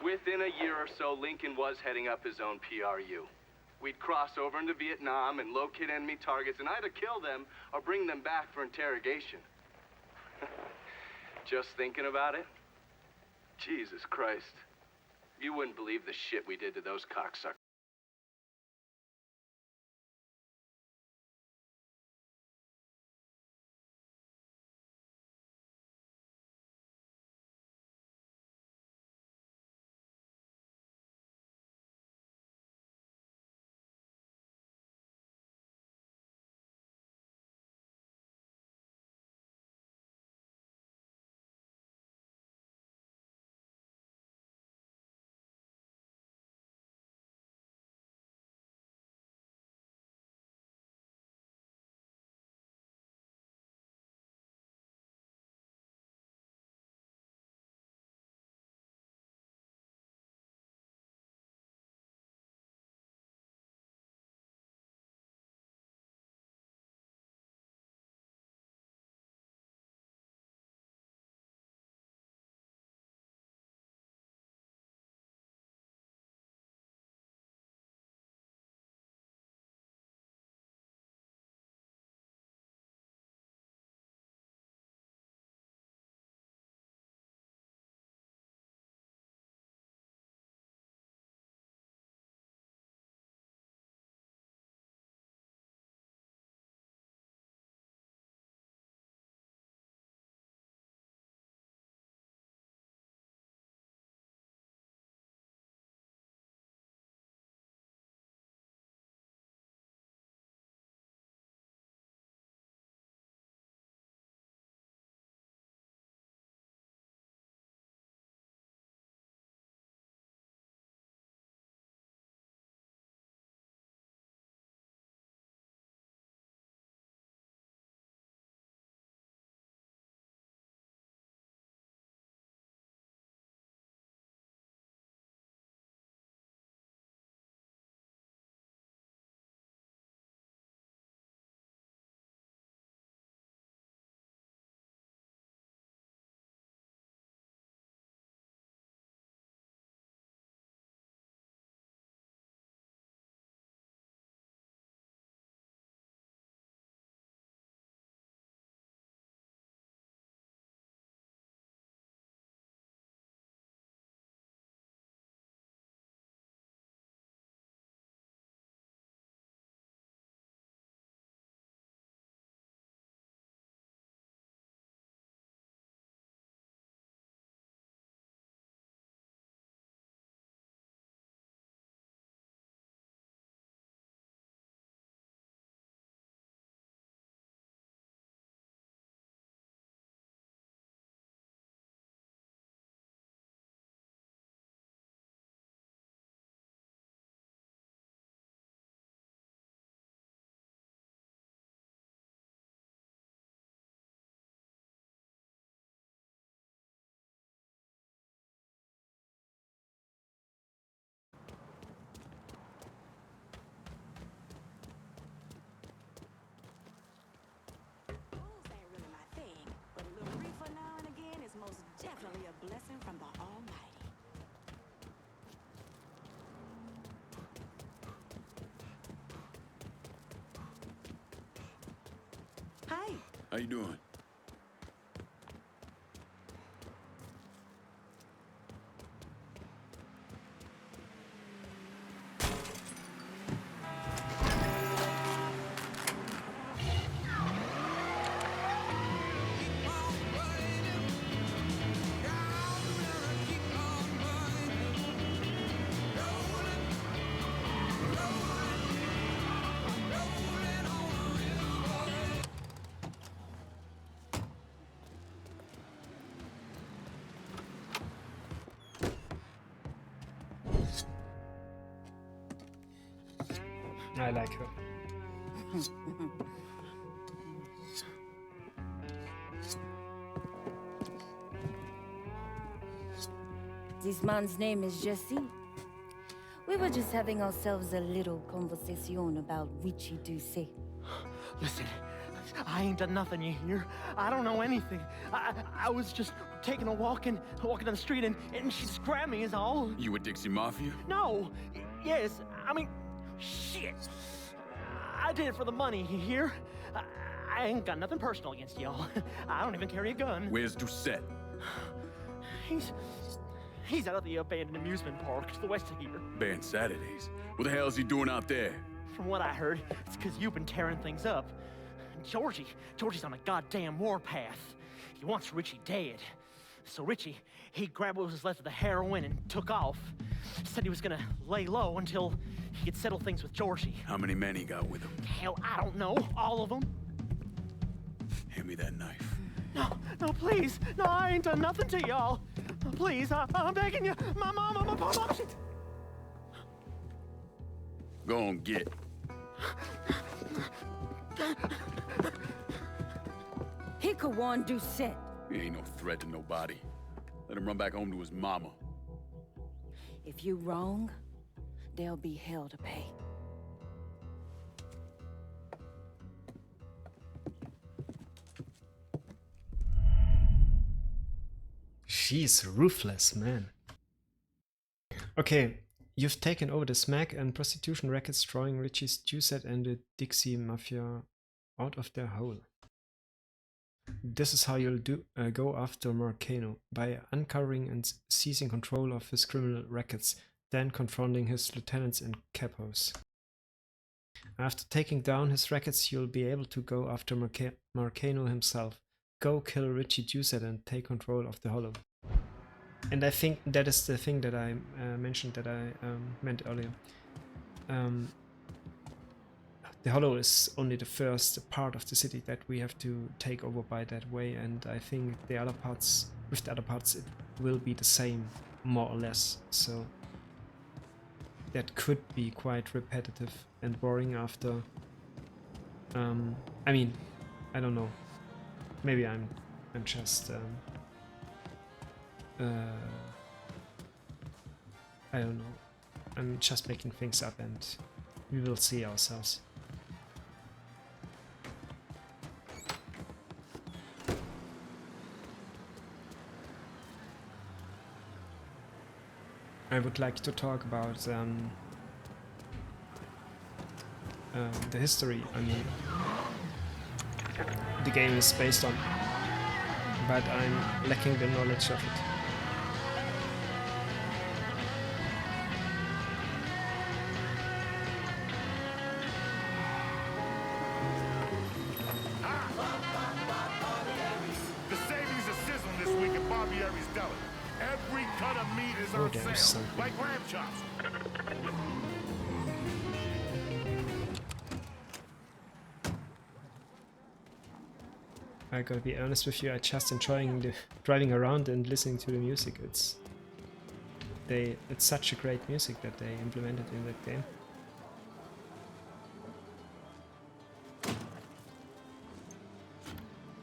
Within a year or so, Lincoln was heading up his own PRU. We'd cross over into Vietnam and locate enemy targets and either kill them or bring them back for interrogation. Just thinking about it? Jesus Christ. You wouldn't believe the shit we did to those cocksuckers. from the Almighty. Hi. How you doing? I like her. This man's name is Jesse. We were just having ourselves a little conversation about Richie Doucet. Listen, I ain't done nothing, you hear? I don't know anything. I was just taking a walking down the street, and she just grabbed me is all. You with Dixie Mafia? No. Yes, I mean, shit. I did it for the money, you hear? I ain't got nothing personal against y'all. I don't even carry a gun. Where's Doucet? He's out at the abandoned amusement park to the west of here. Banned Saturdays. What the hell is he doing out there? From what I heard, it's because you've been tearing things up. Georgie's on a goddamn warpath. He wants Richie dead. So Richie, he grabbed what was left of the heroin and took off. Said he was gonna lay low until he could settle things with Georgie. How many men he got with him? Hell, I don't know. All of them. Hand me that knife. No, please. No, I ain't done nothing to y'all. Please, I'm begging you. My mom, shit. Go on, get. He could warn Doucet. He ain't no threat to nobody. Let him run back home to his mama. If you wrong, there'll be hell to pay. She's ruthless, man. Okay, you've taken over the smack and prostitution rackets, drawing Richie's Doucet and the Dixie Mafia out of their hole. This is how you'll go after Marcano, by uncovering and seizing control of his criminal rackets, then confronting his lieutenants and capos. After taking down his rackets, you'll be able to go after Marcano himself. Go kill Richie Doucet and take control of the Hollow. And I think that is the thing that I mentioned that I meant earlier. The Hollow is only the first part of the city that we have to take over by that way, and I think the other parts, with the other parts, it will be the same, more or less. So that could be quite repetitive and boring after. I mean, I don't know. Maybe I'm just I don't know. I'm just making things up, and we will see ourselves. I would like to talk about the history. I mean, the game is based on, but I'm lacking the knowledge of it. The savings are sizzling this week at Barbieri's Deli. Every cut of meat is on there's sale, something. like lamb chops. I gotta be honest with you, I just enjoying the driving around and listening to the music. It's such a great music that they implemented in that game.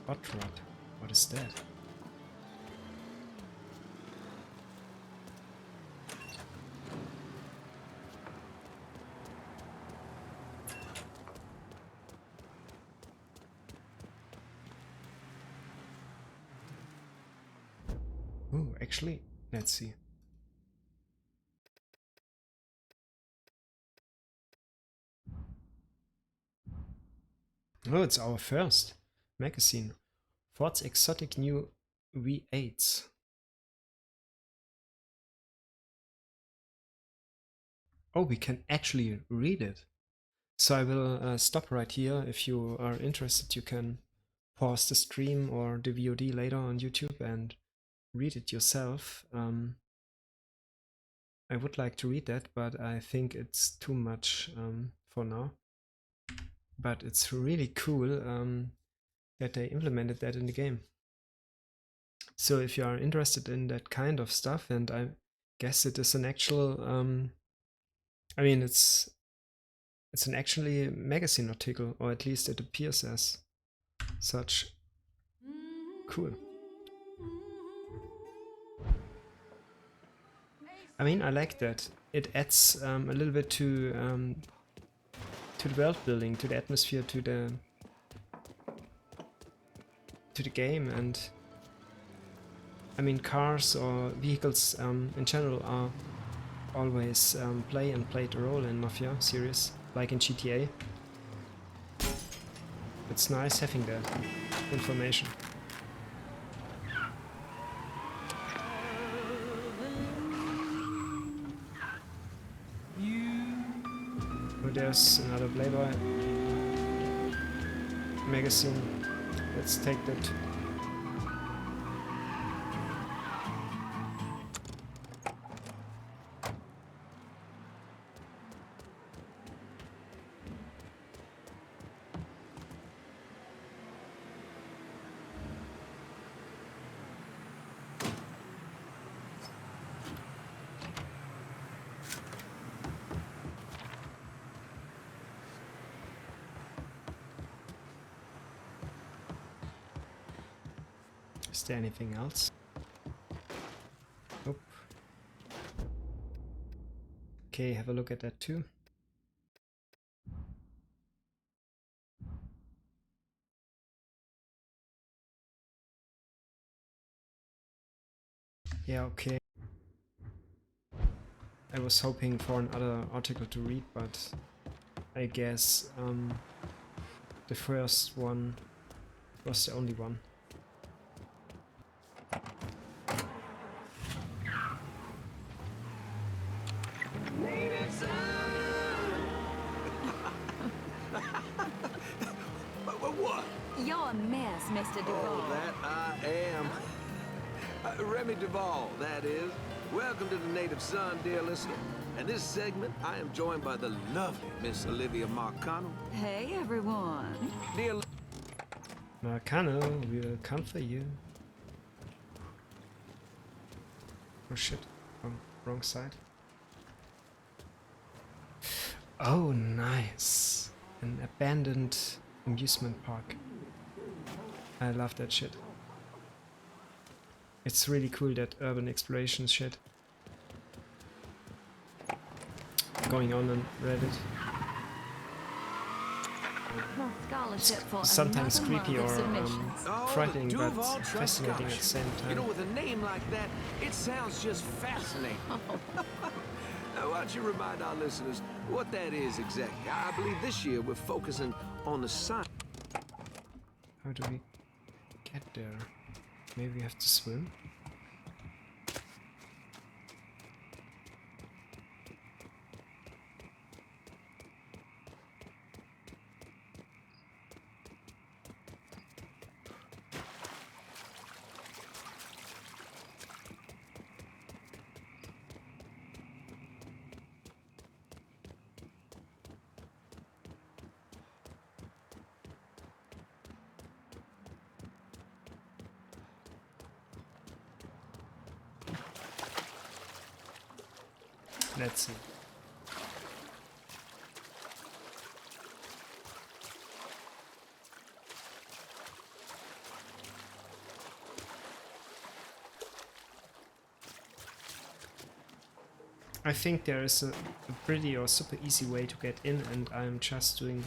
Hot rod, what is that? Ooh, actually, Let's see. Oh, it's our first magazine. Ford's exotic new V8s. Oh, we can actually read it. So I will stop right here. If you are interested, you can pause the stream or the VOD later on YouTube and read it yourself. I would like to read that, but I think it's too much for now. But it's really cool that they implemented that in the game. So if you are interested in that kind of stuff, and I guess it is an actual, I mean, it's an actually magazine article, or at least it appears as such. Cool. I mean, I like that. It adds a little bit to the world building, to the atmosphere, to the game. And I mean, cars or vehicles in general are always played a role in Mafia series, like in GTA. It's nice having that information. Oh, there's another Playboy magazine. Let's take that. Is there anything else? Nope. Okay, have a look at that too. Yeah, okay. I was hoping for another article to read, but I guess the first one was the only one. What? You're a mess, Mr. Duvall. Oh, that I am. Remy Duvall, that is. Welcome to the Native Son, dear listener. And this segment, I am joined by the lovely Miss Olivia Marcano. Hey, everyone. Dear Marcano, we'll come for you. Oh shit, wrong side. Oh, nice. An abandoned amusement park. I love that shit. It's really cool, that urban exploration shit going on Reddit. Well, scholarship for Sometimes another creepy month or of submissions. frightening, but Duval Trust fascinating at the same Scholarship. time. You know, with a name like that, it sounds just fascinating. Now, why don't you remind our listeners what that is exactly? I believe this year we're focusing on the science. How do we get there? Maybe we have to swim? Let's see. I think there is a pretty or super easy way to get in, and I'm just doing...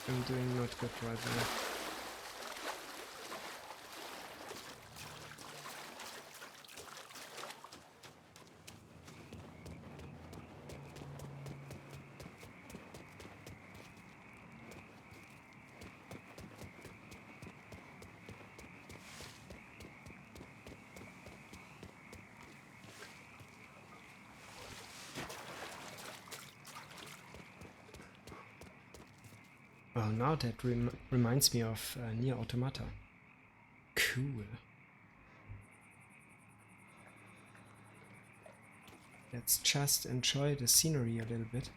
I'm doing not good right now. Oh, now that reminds me of Nier Automata. Cool. Let's just enjoy the scenery a little bit.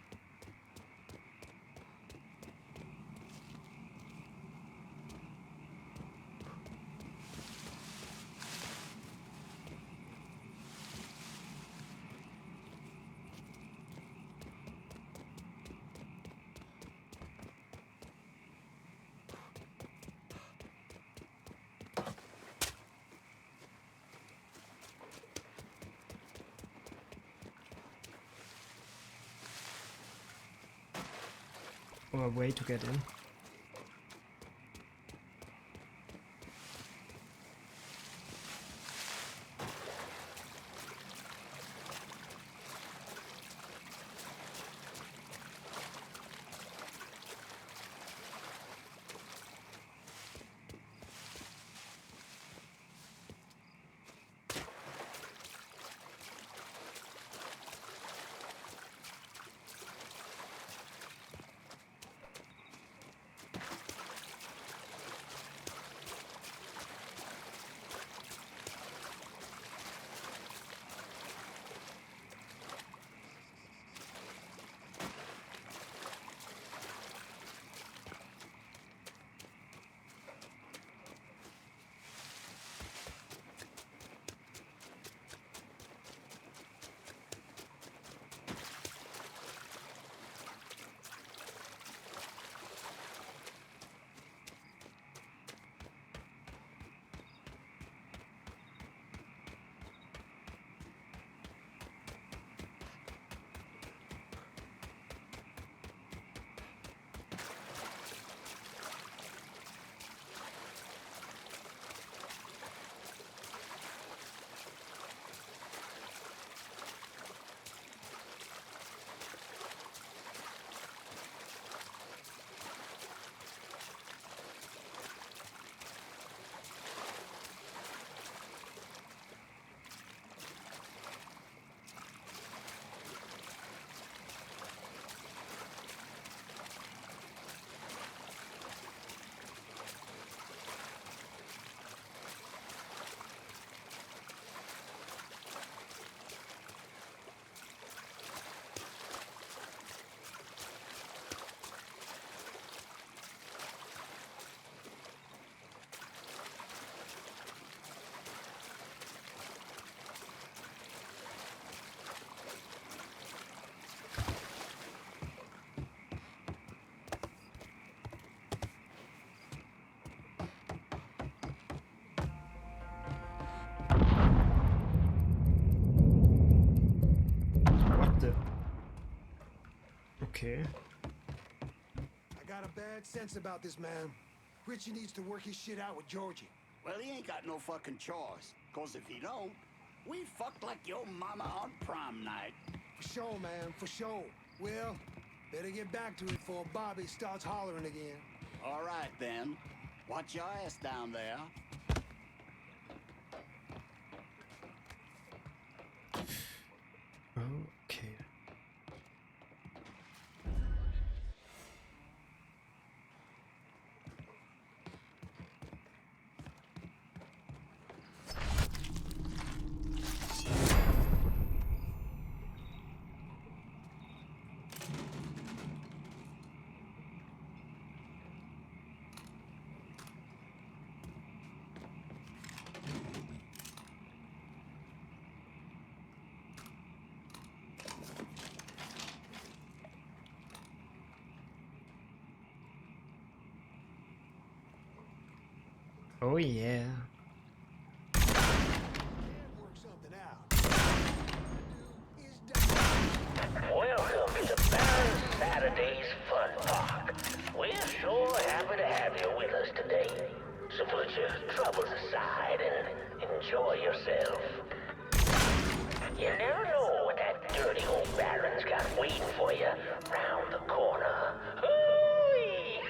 Or a way to get in. What the? Okay. I got a bad sense about this, man. Richie needs to work his shit out with Georgie. Well, he ain't got no fucking choice. Cause if he don't, we fucked like your mama on prom night. For sure, man, for sure. Well, better get back to it before Bobby starts hollering again. All right, then. Watch your ass down there. Okay. Oh yeah. Welcome to Baron Saturday's Fun Park. We're sure happy to have you with us today. So put your troubles aside and enjoy yourself. You never know what that dirty old Baron's got waiting for you round the corner. Hooey!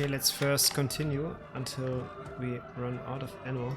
Okay, let's first continue until we run out of ammo.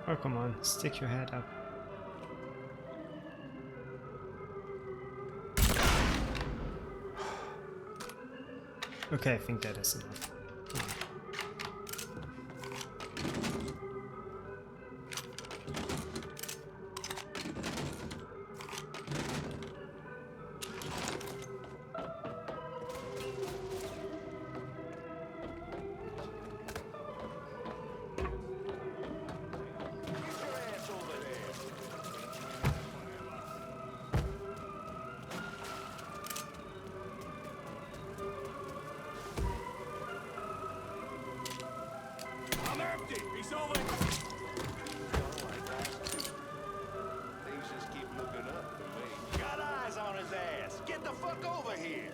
Oh, come on, stick your head up. Okay, I think that is enough. Come on. I'm empty. He's over. Things just keep looking up for me. Got eyes on his ass. Get the fuck over here.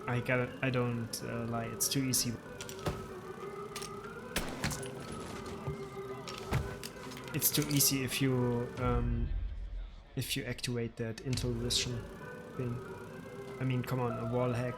I don't lie, it's too easy. It's too easy if you activate that intel vision thing. I mean, come on, a wall hack.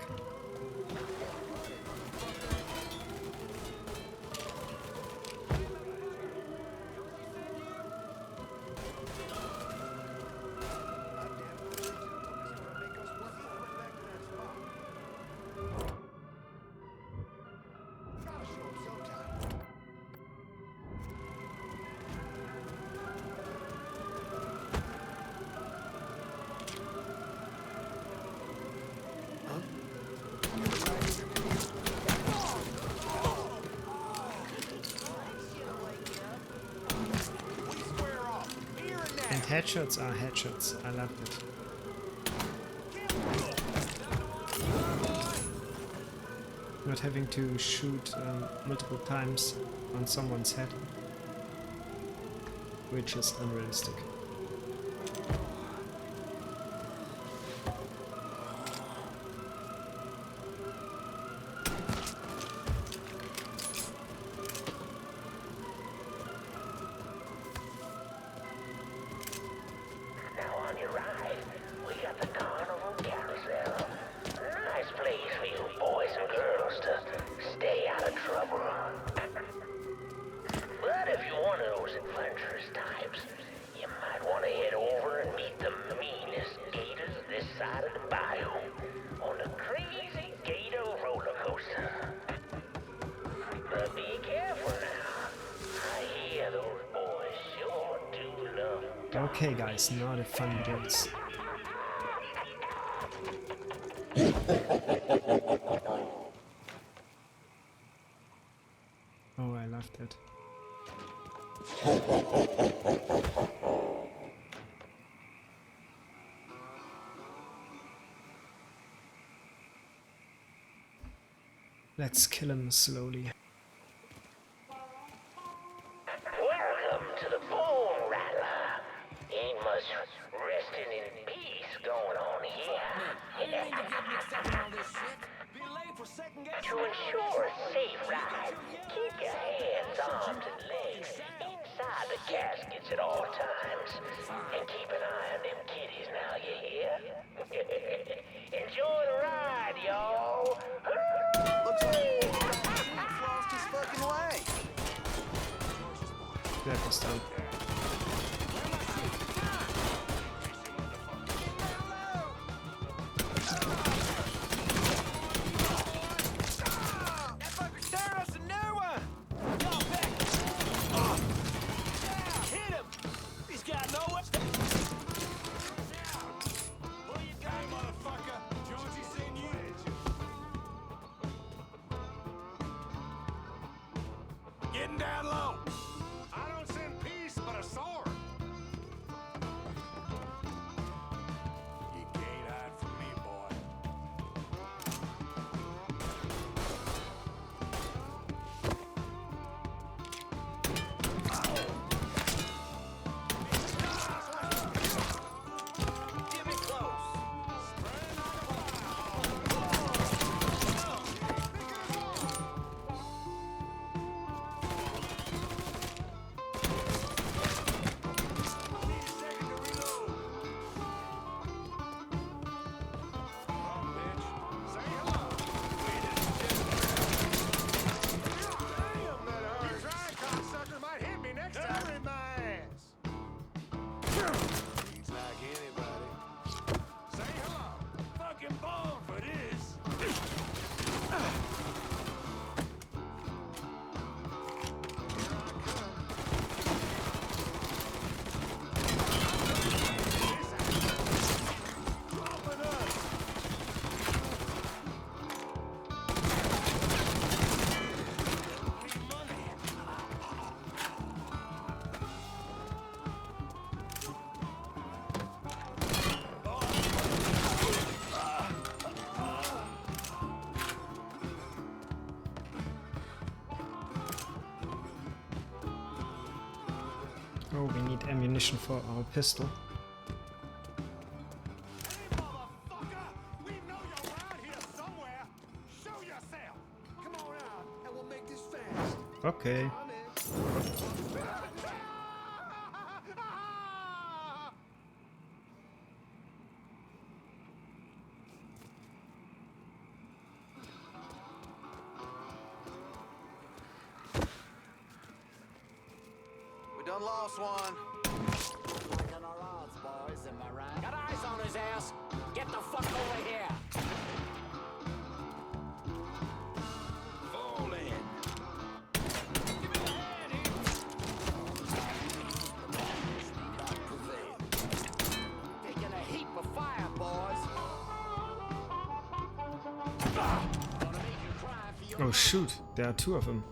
And headshots are headshots. I love it. Not having to shoot multiple times on someone's head, which is unrealistic. Okay guys, now the fun begins. Oh, I love that. Let's kill him slowly. Welcome to the Bone Rattler. To ensure a safe ride, keep your hands, arms, and legs inside the caskets at all times. And keep an eye on them kitties now, you hear? Enjoy the ride, y'all! Looks like Chief lost his fucking leg. That was done. Getting down low. I don't send peace, but a sword. You can't hide from me, boy. Get me close. Oh, we need ammunition for our pistol. Okay. We done lost one. Liking our odds, boys, am I right? Got eyes on his ass. Get the fuck over here. Fall in. Taking a heap of fire, boys. Oh shoot, there are two of them.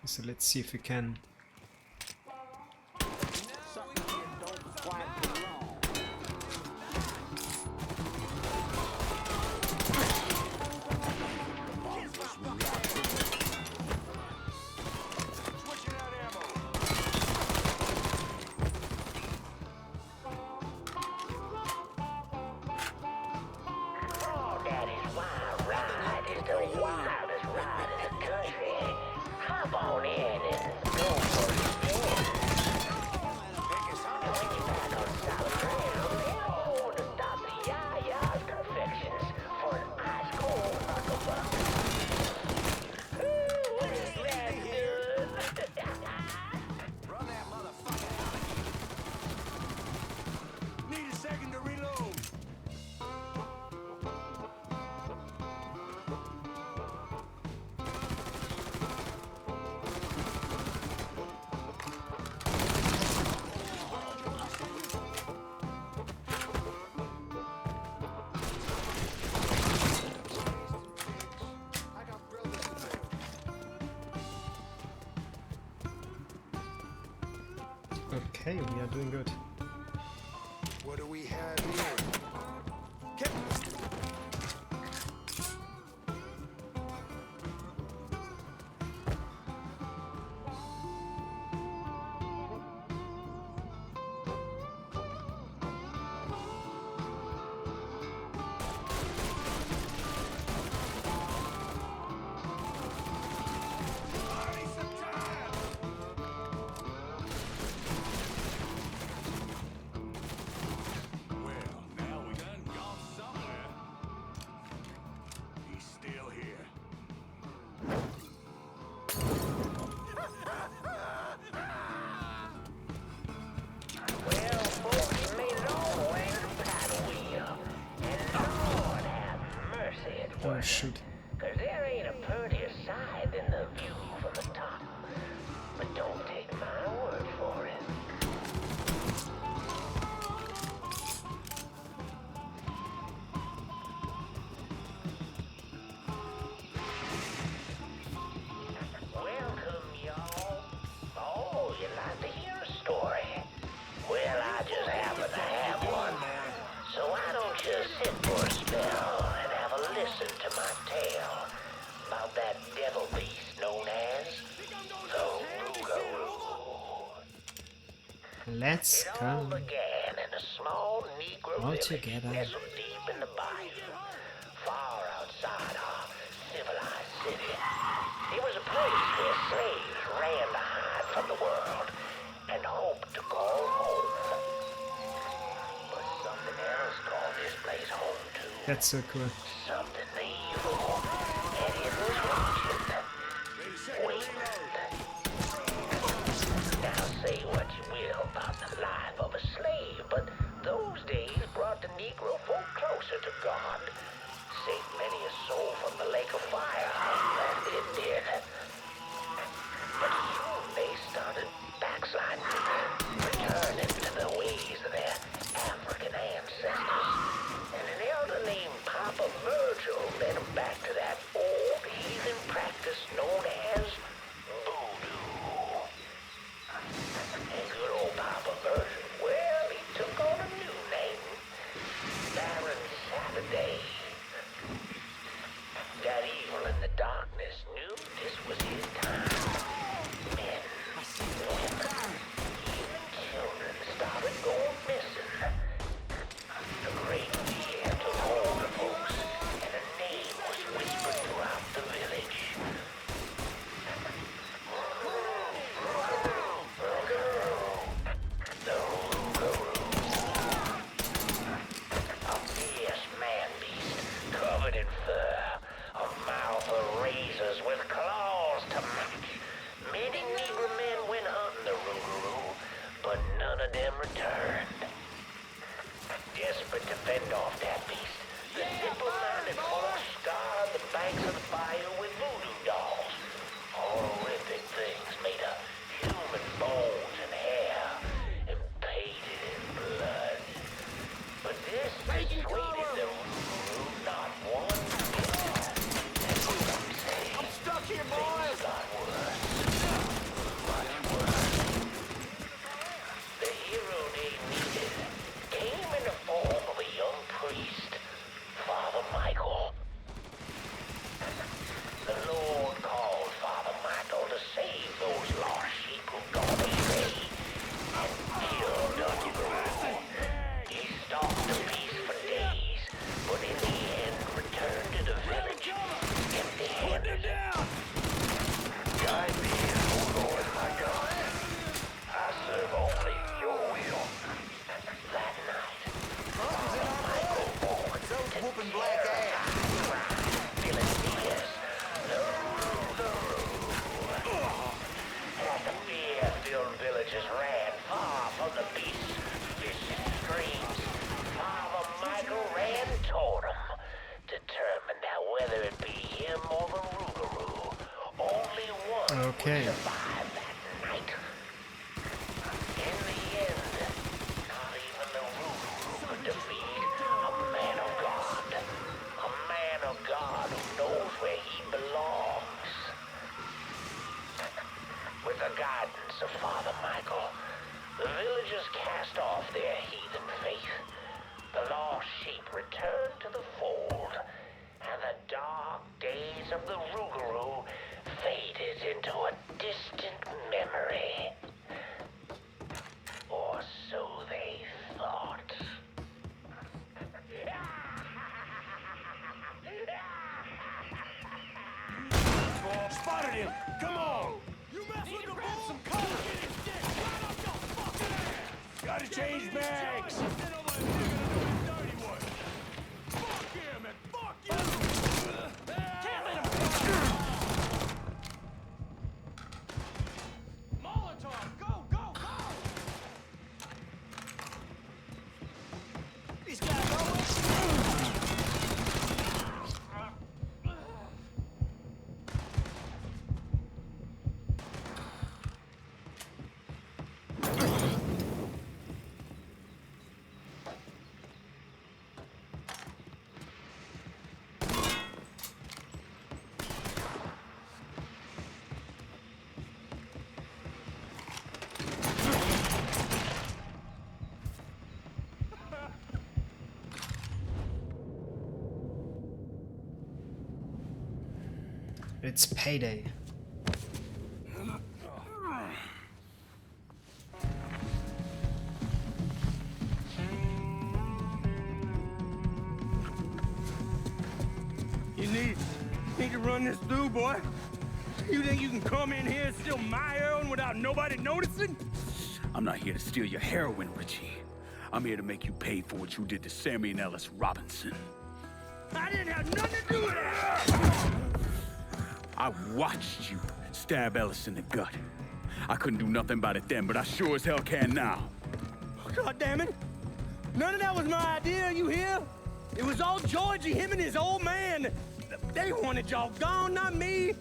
So let's see if we can. Oh, that is why ride is the wildest ride in the country. Hop on in and go for the spin. And when you're back on solid ground, head home to Dr. Yaya's Confections for an ice cold hucklebuck. Ooh, isn't that good? Run that motherfucker out of here. Okay, we are doing good. What do we have here? Oh shoot. Cause there ain't a prettier sight than the view from the top. But don't take my word for it. Welcome, y'all. Oh, you'd like to hear a story? Well, I just happen to have one. So why don't you sit for a spell and have a listen to my tale about that devil beast known as the Rougarou. Let's It all come began in a small Negro all village together. nestled deep in the bayou, far outside our civilized city. It was a place where slaves ran to hide from the world and hoped to call home. But something else called this place home too. That's so cool. Something evil, and it was watching, waiting. Now say what you will about the life of a slave, but those days brought the Negro folk closer to God. Saved many a soul from the lake of fire, that it did. But soon they started backsliding, returning to the ways of their African ancestors. And an elder named Papa Virgil led them back to that old heathen practice known as voodoo. And good old Papa Virgil, well, he took on a new name, Baron Saturday. That evil in the darkness knew this was his time. Men, women, even children started going missing. The great fear took hold of folks, and a name was whispered throughout the village. The Rougarou. A fierce man-beast covered in fur, a mouth of razors with claws to match. Many Negro men went hunting the Rougarou, but none of them returned. Desperate to fend off that beast, the simple-minded folks scoured the banks of the bayou with voodoo dolls. Horrific things made of human bones and hair, and painted in blood. But this persuaded the Rougarou not one bit. And some say I'm stuck here, boys. Got worse. Much worse. The hero they needed came in the form of a young priest, Father Michael. The Lord called Father Michael to save those lost sheep who'd gone astray and killed the Rougarou. He stalked the beast for days, but in the end returned to the village empty-handed. Guide me, O Lord my God. I serve only your will. That night, Father Michael walked to whooping black ass. Villages, the Rougarou. As the fear-filled villagers ran far from the beast's vicious screams, Father Michael ran toward him, determined that whether it be him or the Rougarou, only one Okay. would survive that night. In the end, not even the Rougarou could defeat a man of God. A man of God who knows where he belongs. With the guidance of Father Michael, The villagers cast off their heathen faith. The lost sheep returned to the fold, and the dark days of the Rougarou faded into a distant memory. Or so they thought. Spotted him! Come on! You mess with the bull! Some cover! Get his dick right up your fucking ass! Gotta change bags! Fuck him and fuck you! Can't let him Molotov! Go, go, go! These guys always... It's payday. You need to run this through, boy. You think you can come in here and steal my heroin without nobody noticing? I'm not here to steal your heroin, Richie. I'm here to make you pay for what you did to Sammy and Ellis Robinson. I didn't have nothing to do with that! I watched you stab Ellis in the gut. I couldn't do nothing about it then, but I sure as hell can now. God damn it! None of that was my idea, you hear? It was all Georgie, him and his old man. They wanted y'all gone, not me.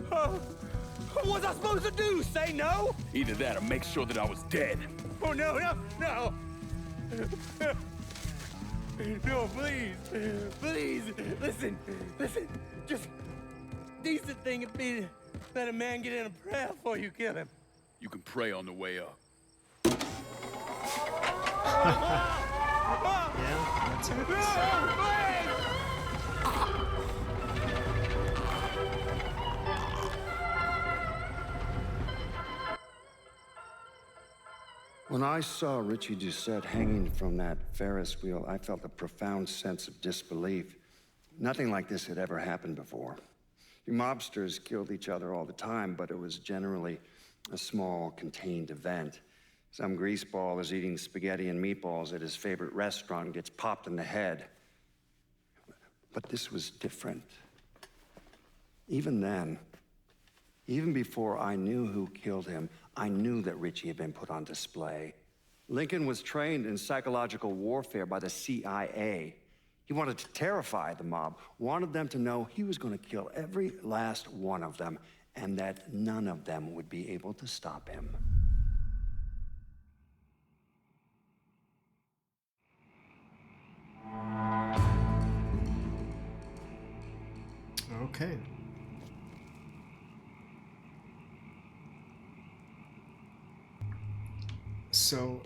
What was I supposed to do? Say no? Either that or make sure that I was dead. Oh, no, no, no. No, please. Please, listen. Just decent thing would be to let a man get in a prayer before you kill him. You can pray on the way up. Yeah, that's it. When I saw Richie Doucette hanging from that Ferris wheel, I felt a profound sense of disbelief. Nothing like this had ever happened before. You mobsters killed each other all the time, but it was generally a small, contained event. Some greaseball is eating spaghetti and meatballs at his favorite restaurant and gets popped in the head. But this was different. Even then, even before I knew who killed him, I knew that Richie had been put on display. Lincoln was trained in psychological warfare by the CIA. He wanted to terrify the mob, wanted them to know he was going to kill every last one of them, and that none of them would be able to stop him. Okay. So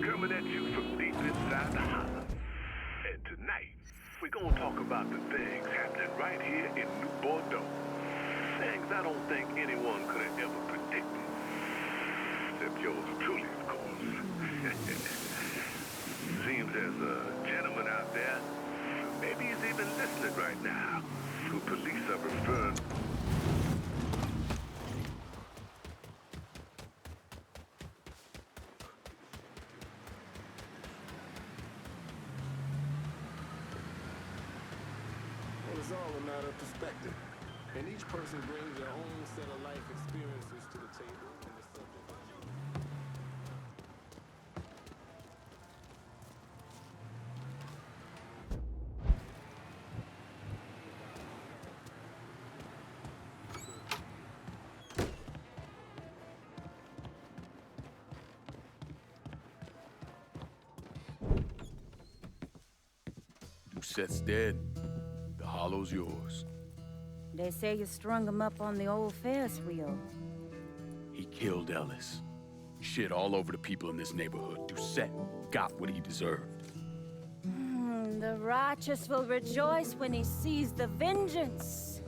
Coming at you from deep inside the holler. And tonight, we're gonna talk about the things happening right here in New Bordeaux. Things I don't think anyone could have ever predicted. Except yours truly, of course. Seems there's a gentleman out there, maybe he's even listening right now, who police are referring. It's all a matter of perspective. And each person brings their own set of life experiences to the table. And the subject... Seth's dead. The hollow's yours. They say you strung him up on the old Ferris wheel. He killed Ellis. Shit all over the people in this neighborhood. Doucette got what he deserved. The righteous will rejoice when he sees the vengeance.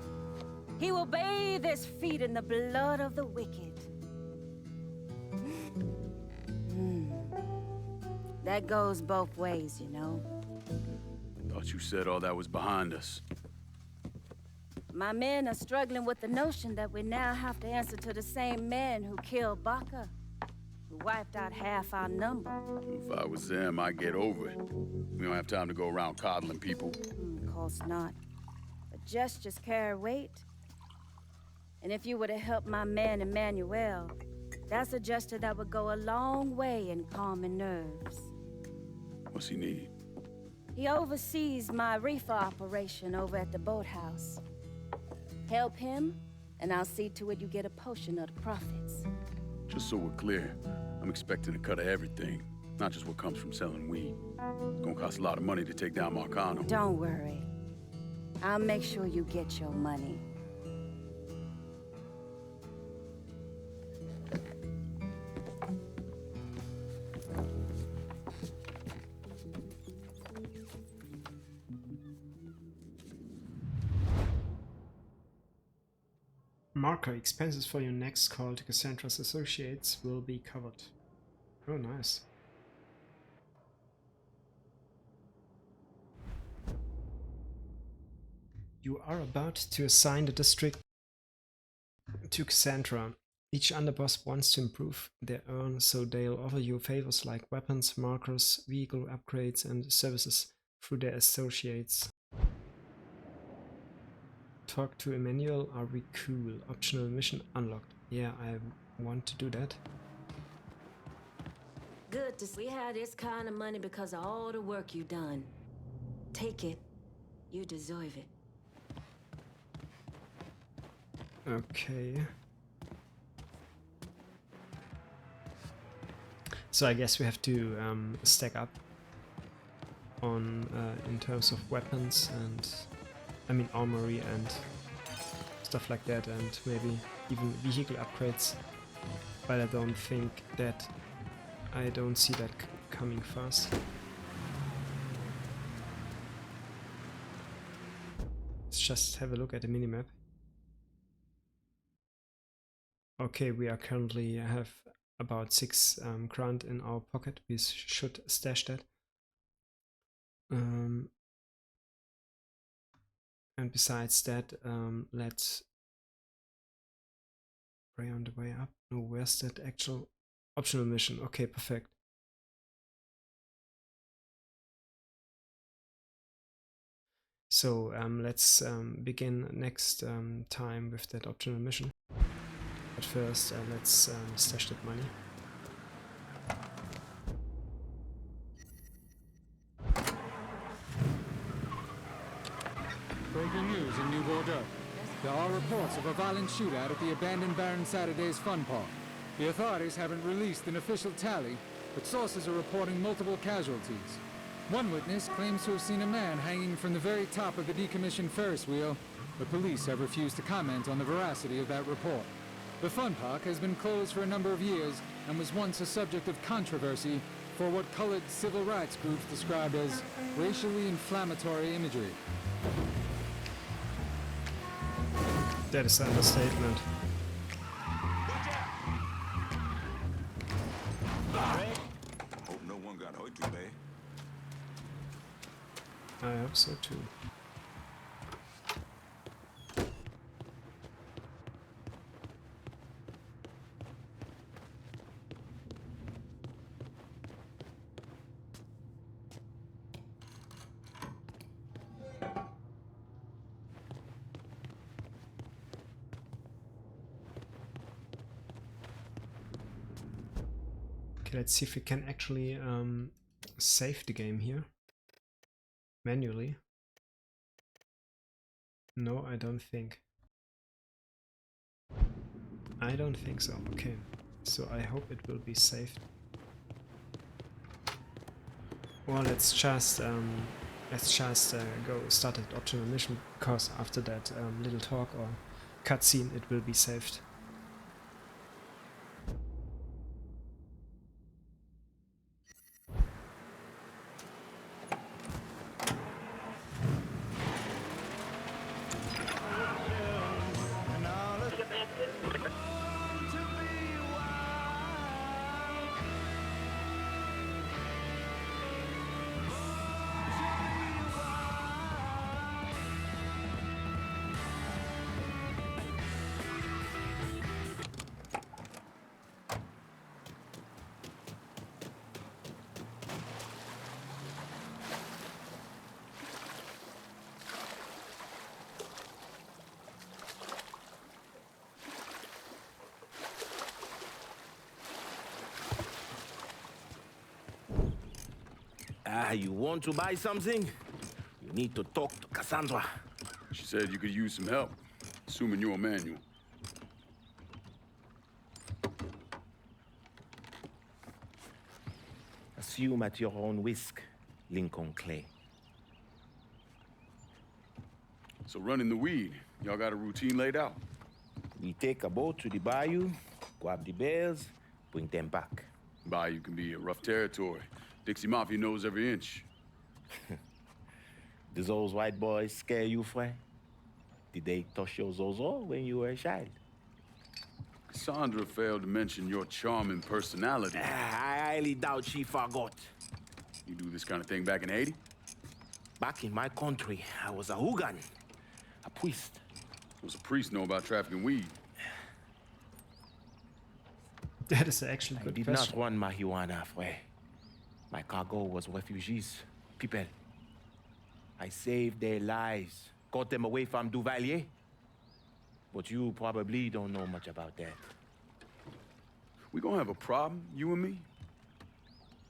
He will bathe his feet in the blood of the wicked. That goes both ways, you know. Thought you said all that was behind us. My men are struggling with the notion that we now have to answer to the same man who killed Baca, who wiped out half our number. If I was them, I'd get over it. We don't have time to go around coddling people. Of course not. But gestures carry weight. And if you were to help my man Emmanuel, that's a gesture that would go a long way in calming nerves. What's he need? He oversees my reefer operation over at the boathouse. Help him, and I'll see to it you get a portion of the profits. Just so we're clear, I'm expecting a cut of everything, not just what comes from selling weed. It's gonna cost a lot of money to take down Marcano. Don't worry. I'll make sure you get your money. Marker, expenses for your next call to Cassandra's associates will be covered. Oh, nice. You are about to assign the district to Cassandra. Each underboss wants to improve their earn, so they'll offer you favors like weapons, markers, vehicle upgrades, and services through their associates. Talk to Emmanuel, are we cool? Optional mission unlocked. Yeah, I want to do that. Good to see we had this kind of money because of all the work you done. Take it. You deserve it. Okay. So I guess we have to stack up on in terms of weapons and I mean armory and stuff like that, and maybe even vehicle upgrades, but I don't think that I don't see that coming fast. Let's just have a look at the minimap. Okay, we are currently have about 6 grand in our pocket. We should stash that. And besides that, let's pray on the way up. No, where's that actual optional mission? Okay, perfect. So let's begin next time with that optional mission. But first, let's stash that money. Breaking news in New Bordeaux. There are reports of a violent shootout at the abandoned Baron Saturday's fun park. The authorities haven't released an official tally, but sources are reporting multiple casualties. One witness claims to have seen a man hanging from the very top of the decommissioned Ferris wheel, but police have refused to comment on the veracity of that report. The fun park has been closed for a number of years and was once a subject of controversy for what colored civil rights groups described as racially inflammatory imagery. That is an understatement. Hope no one got hurt too bad. I hope so too. Okay, let's see if we can actually save the game here manually. No, I don't think. I don't think so. Okay, so I hope it will be saved. Or let's just let's just go start that optional mission, because after that little talk or cutscene it will be saved. You want to buy something? You need to talk to Cassandra. She said you could use some help, assuming you're Emmanuel. Assume at your own risk, Lincoln Clay. So running the weed, y'all got a routine laid out? We take a boat to the bayou, grab the bears, bring them back. Bayou can be a rough territory. Dixie Mafia knows every inch. Do those white boys scare you, Fred? Did they touch your zozo when you were a child? Cassandra failed to mention your charming personality. I highly doubt she forgot. You do this kind of thing back in Haiti? Back in my country, I was a hooligan, a priest. Does a priest know about trafficking weed? That is actually a good question. I did not run marijuana, Fred. My cargo was refugees, people. I saved their lives, got them away from Duvalier. But you probably don't know much about that. We gonna have a problem, you and me?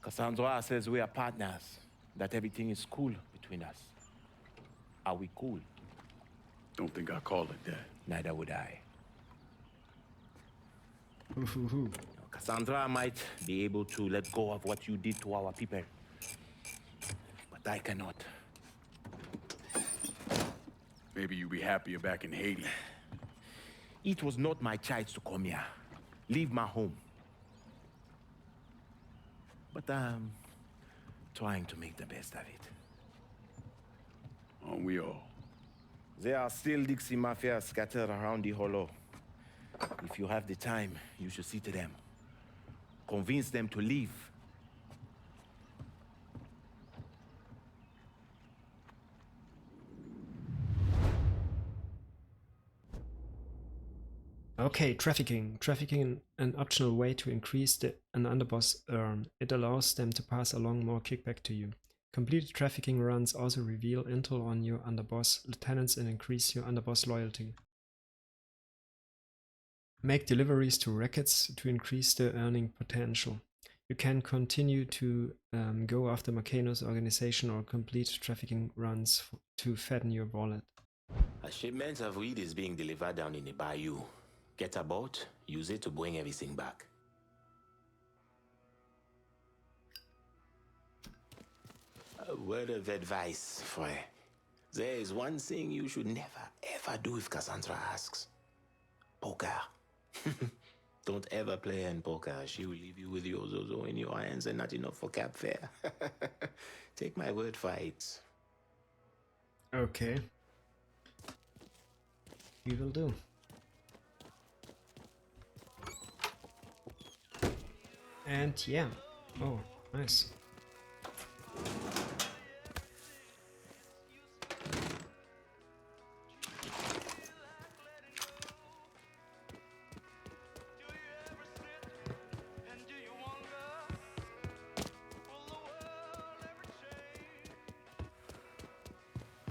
Cassandra says we are partners, that everything is cool between us. Are we cool? Don't think I call it that. Neither would I. Cassandra might be able to let go of what you did to our people. But I cannot. Maybe you'd be happier back in Haiti. It was not my choice to come here. Leave my home. But I'm trying to make the best of it. Aren't we all? There are still Dixie Mafia scattered around the hollow. If you have the time, you should see to them. Convince them to leave. Okay, trafficking. Trafficking an optional way to increase an underboss earn. It allows them to pass along more kickback to you. Completed trafficking runs also reveal intel on your underboss lieutenants and increase your underboss loyalty. Make deliveries to rackets to increase their earning potential. You can continue to go after Makeno's organization or complete trafficking runs to fatten your wallet. A shipment of weed is being delivered down in the bayou. Get a boat, use it to bring everything back. A word of advice, Fred. There is one thing you should never, ever do if Cassandra asks. Poker. Don't ever play in poker. She will leave you with your zozo in your hands and not enough for cab fare. Take my word for it. Okay. We will do. And yeah. Oh, nice.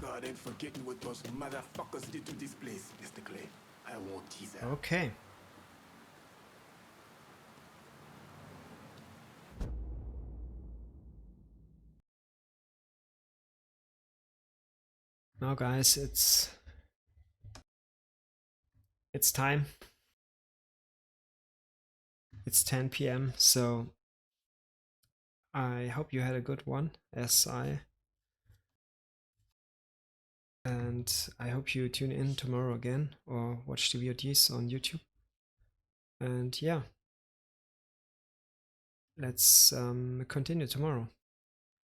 God ain't forgetting what those motherfuckers did to this place, Mr. Clay. I won't tease her. Okay. Now guys, it's time. It's 10 p.m. so I hope you had a good one, as I And I hope you tune in tomorrow again or watch the VODs on YouTube. And yeah, let's continue tomorrow.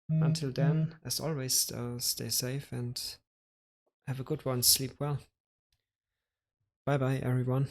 Until then, as always, stay safe and have a good one. Sleep well. Bye bye, everyone.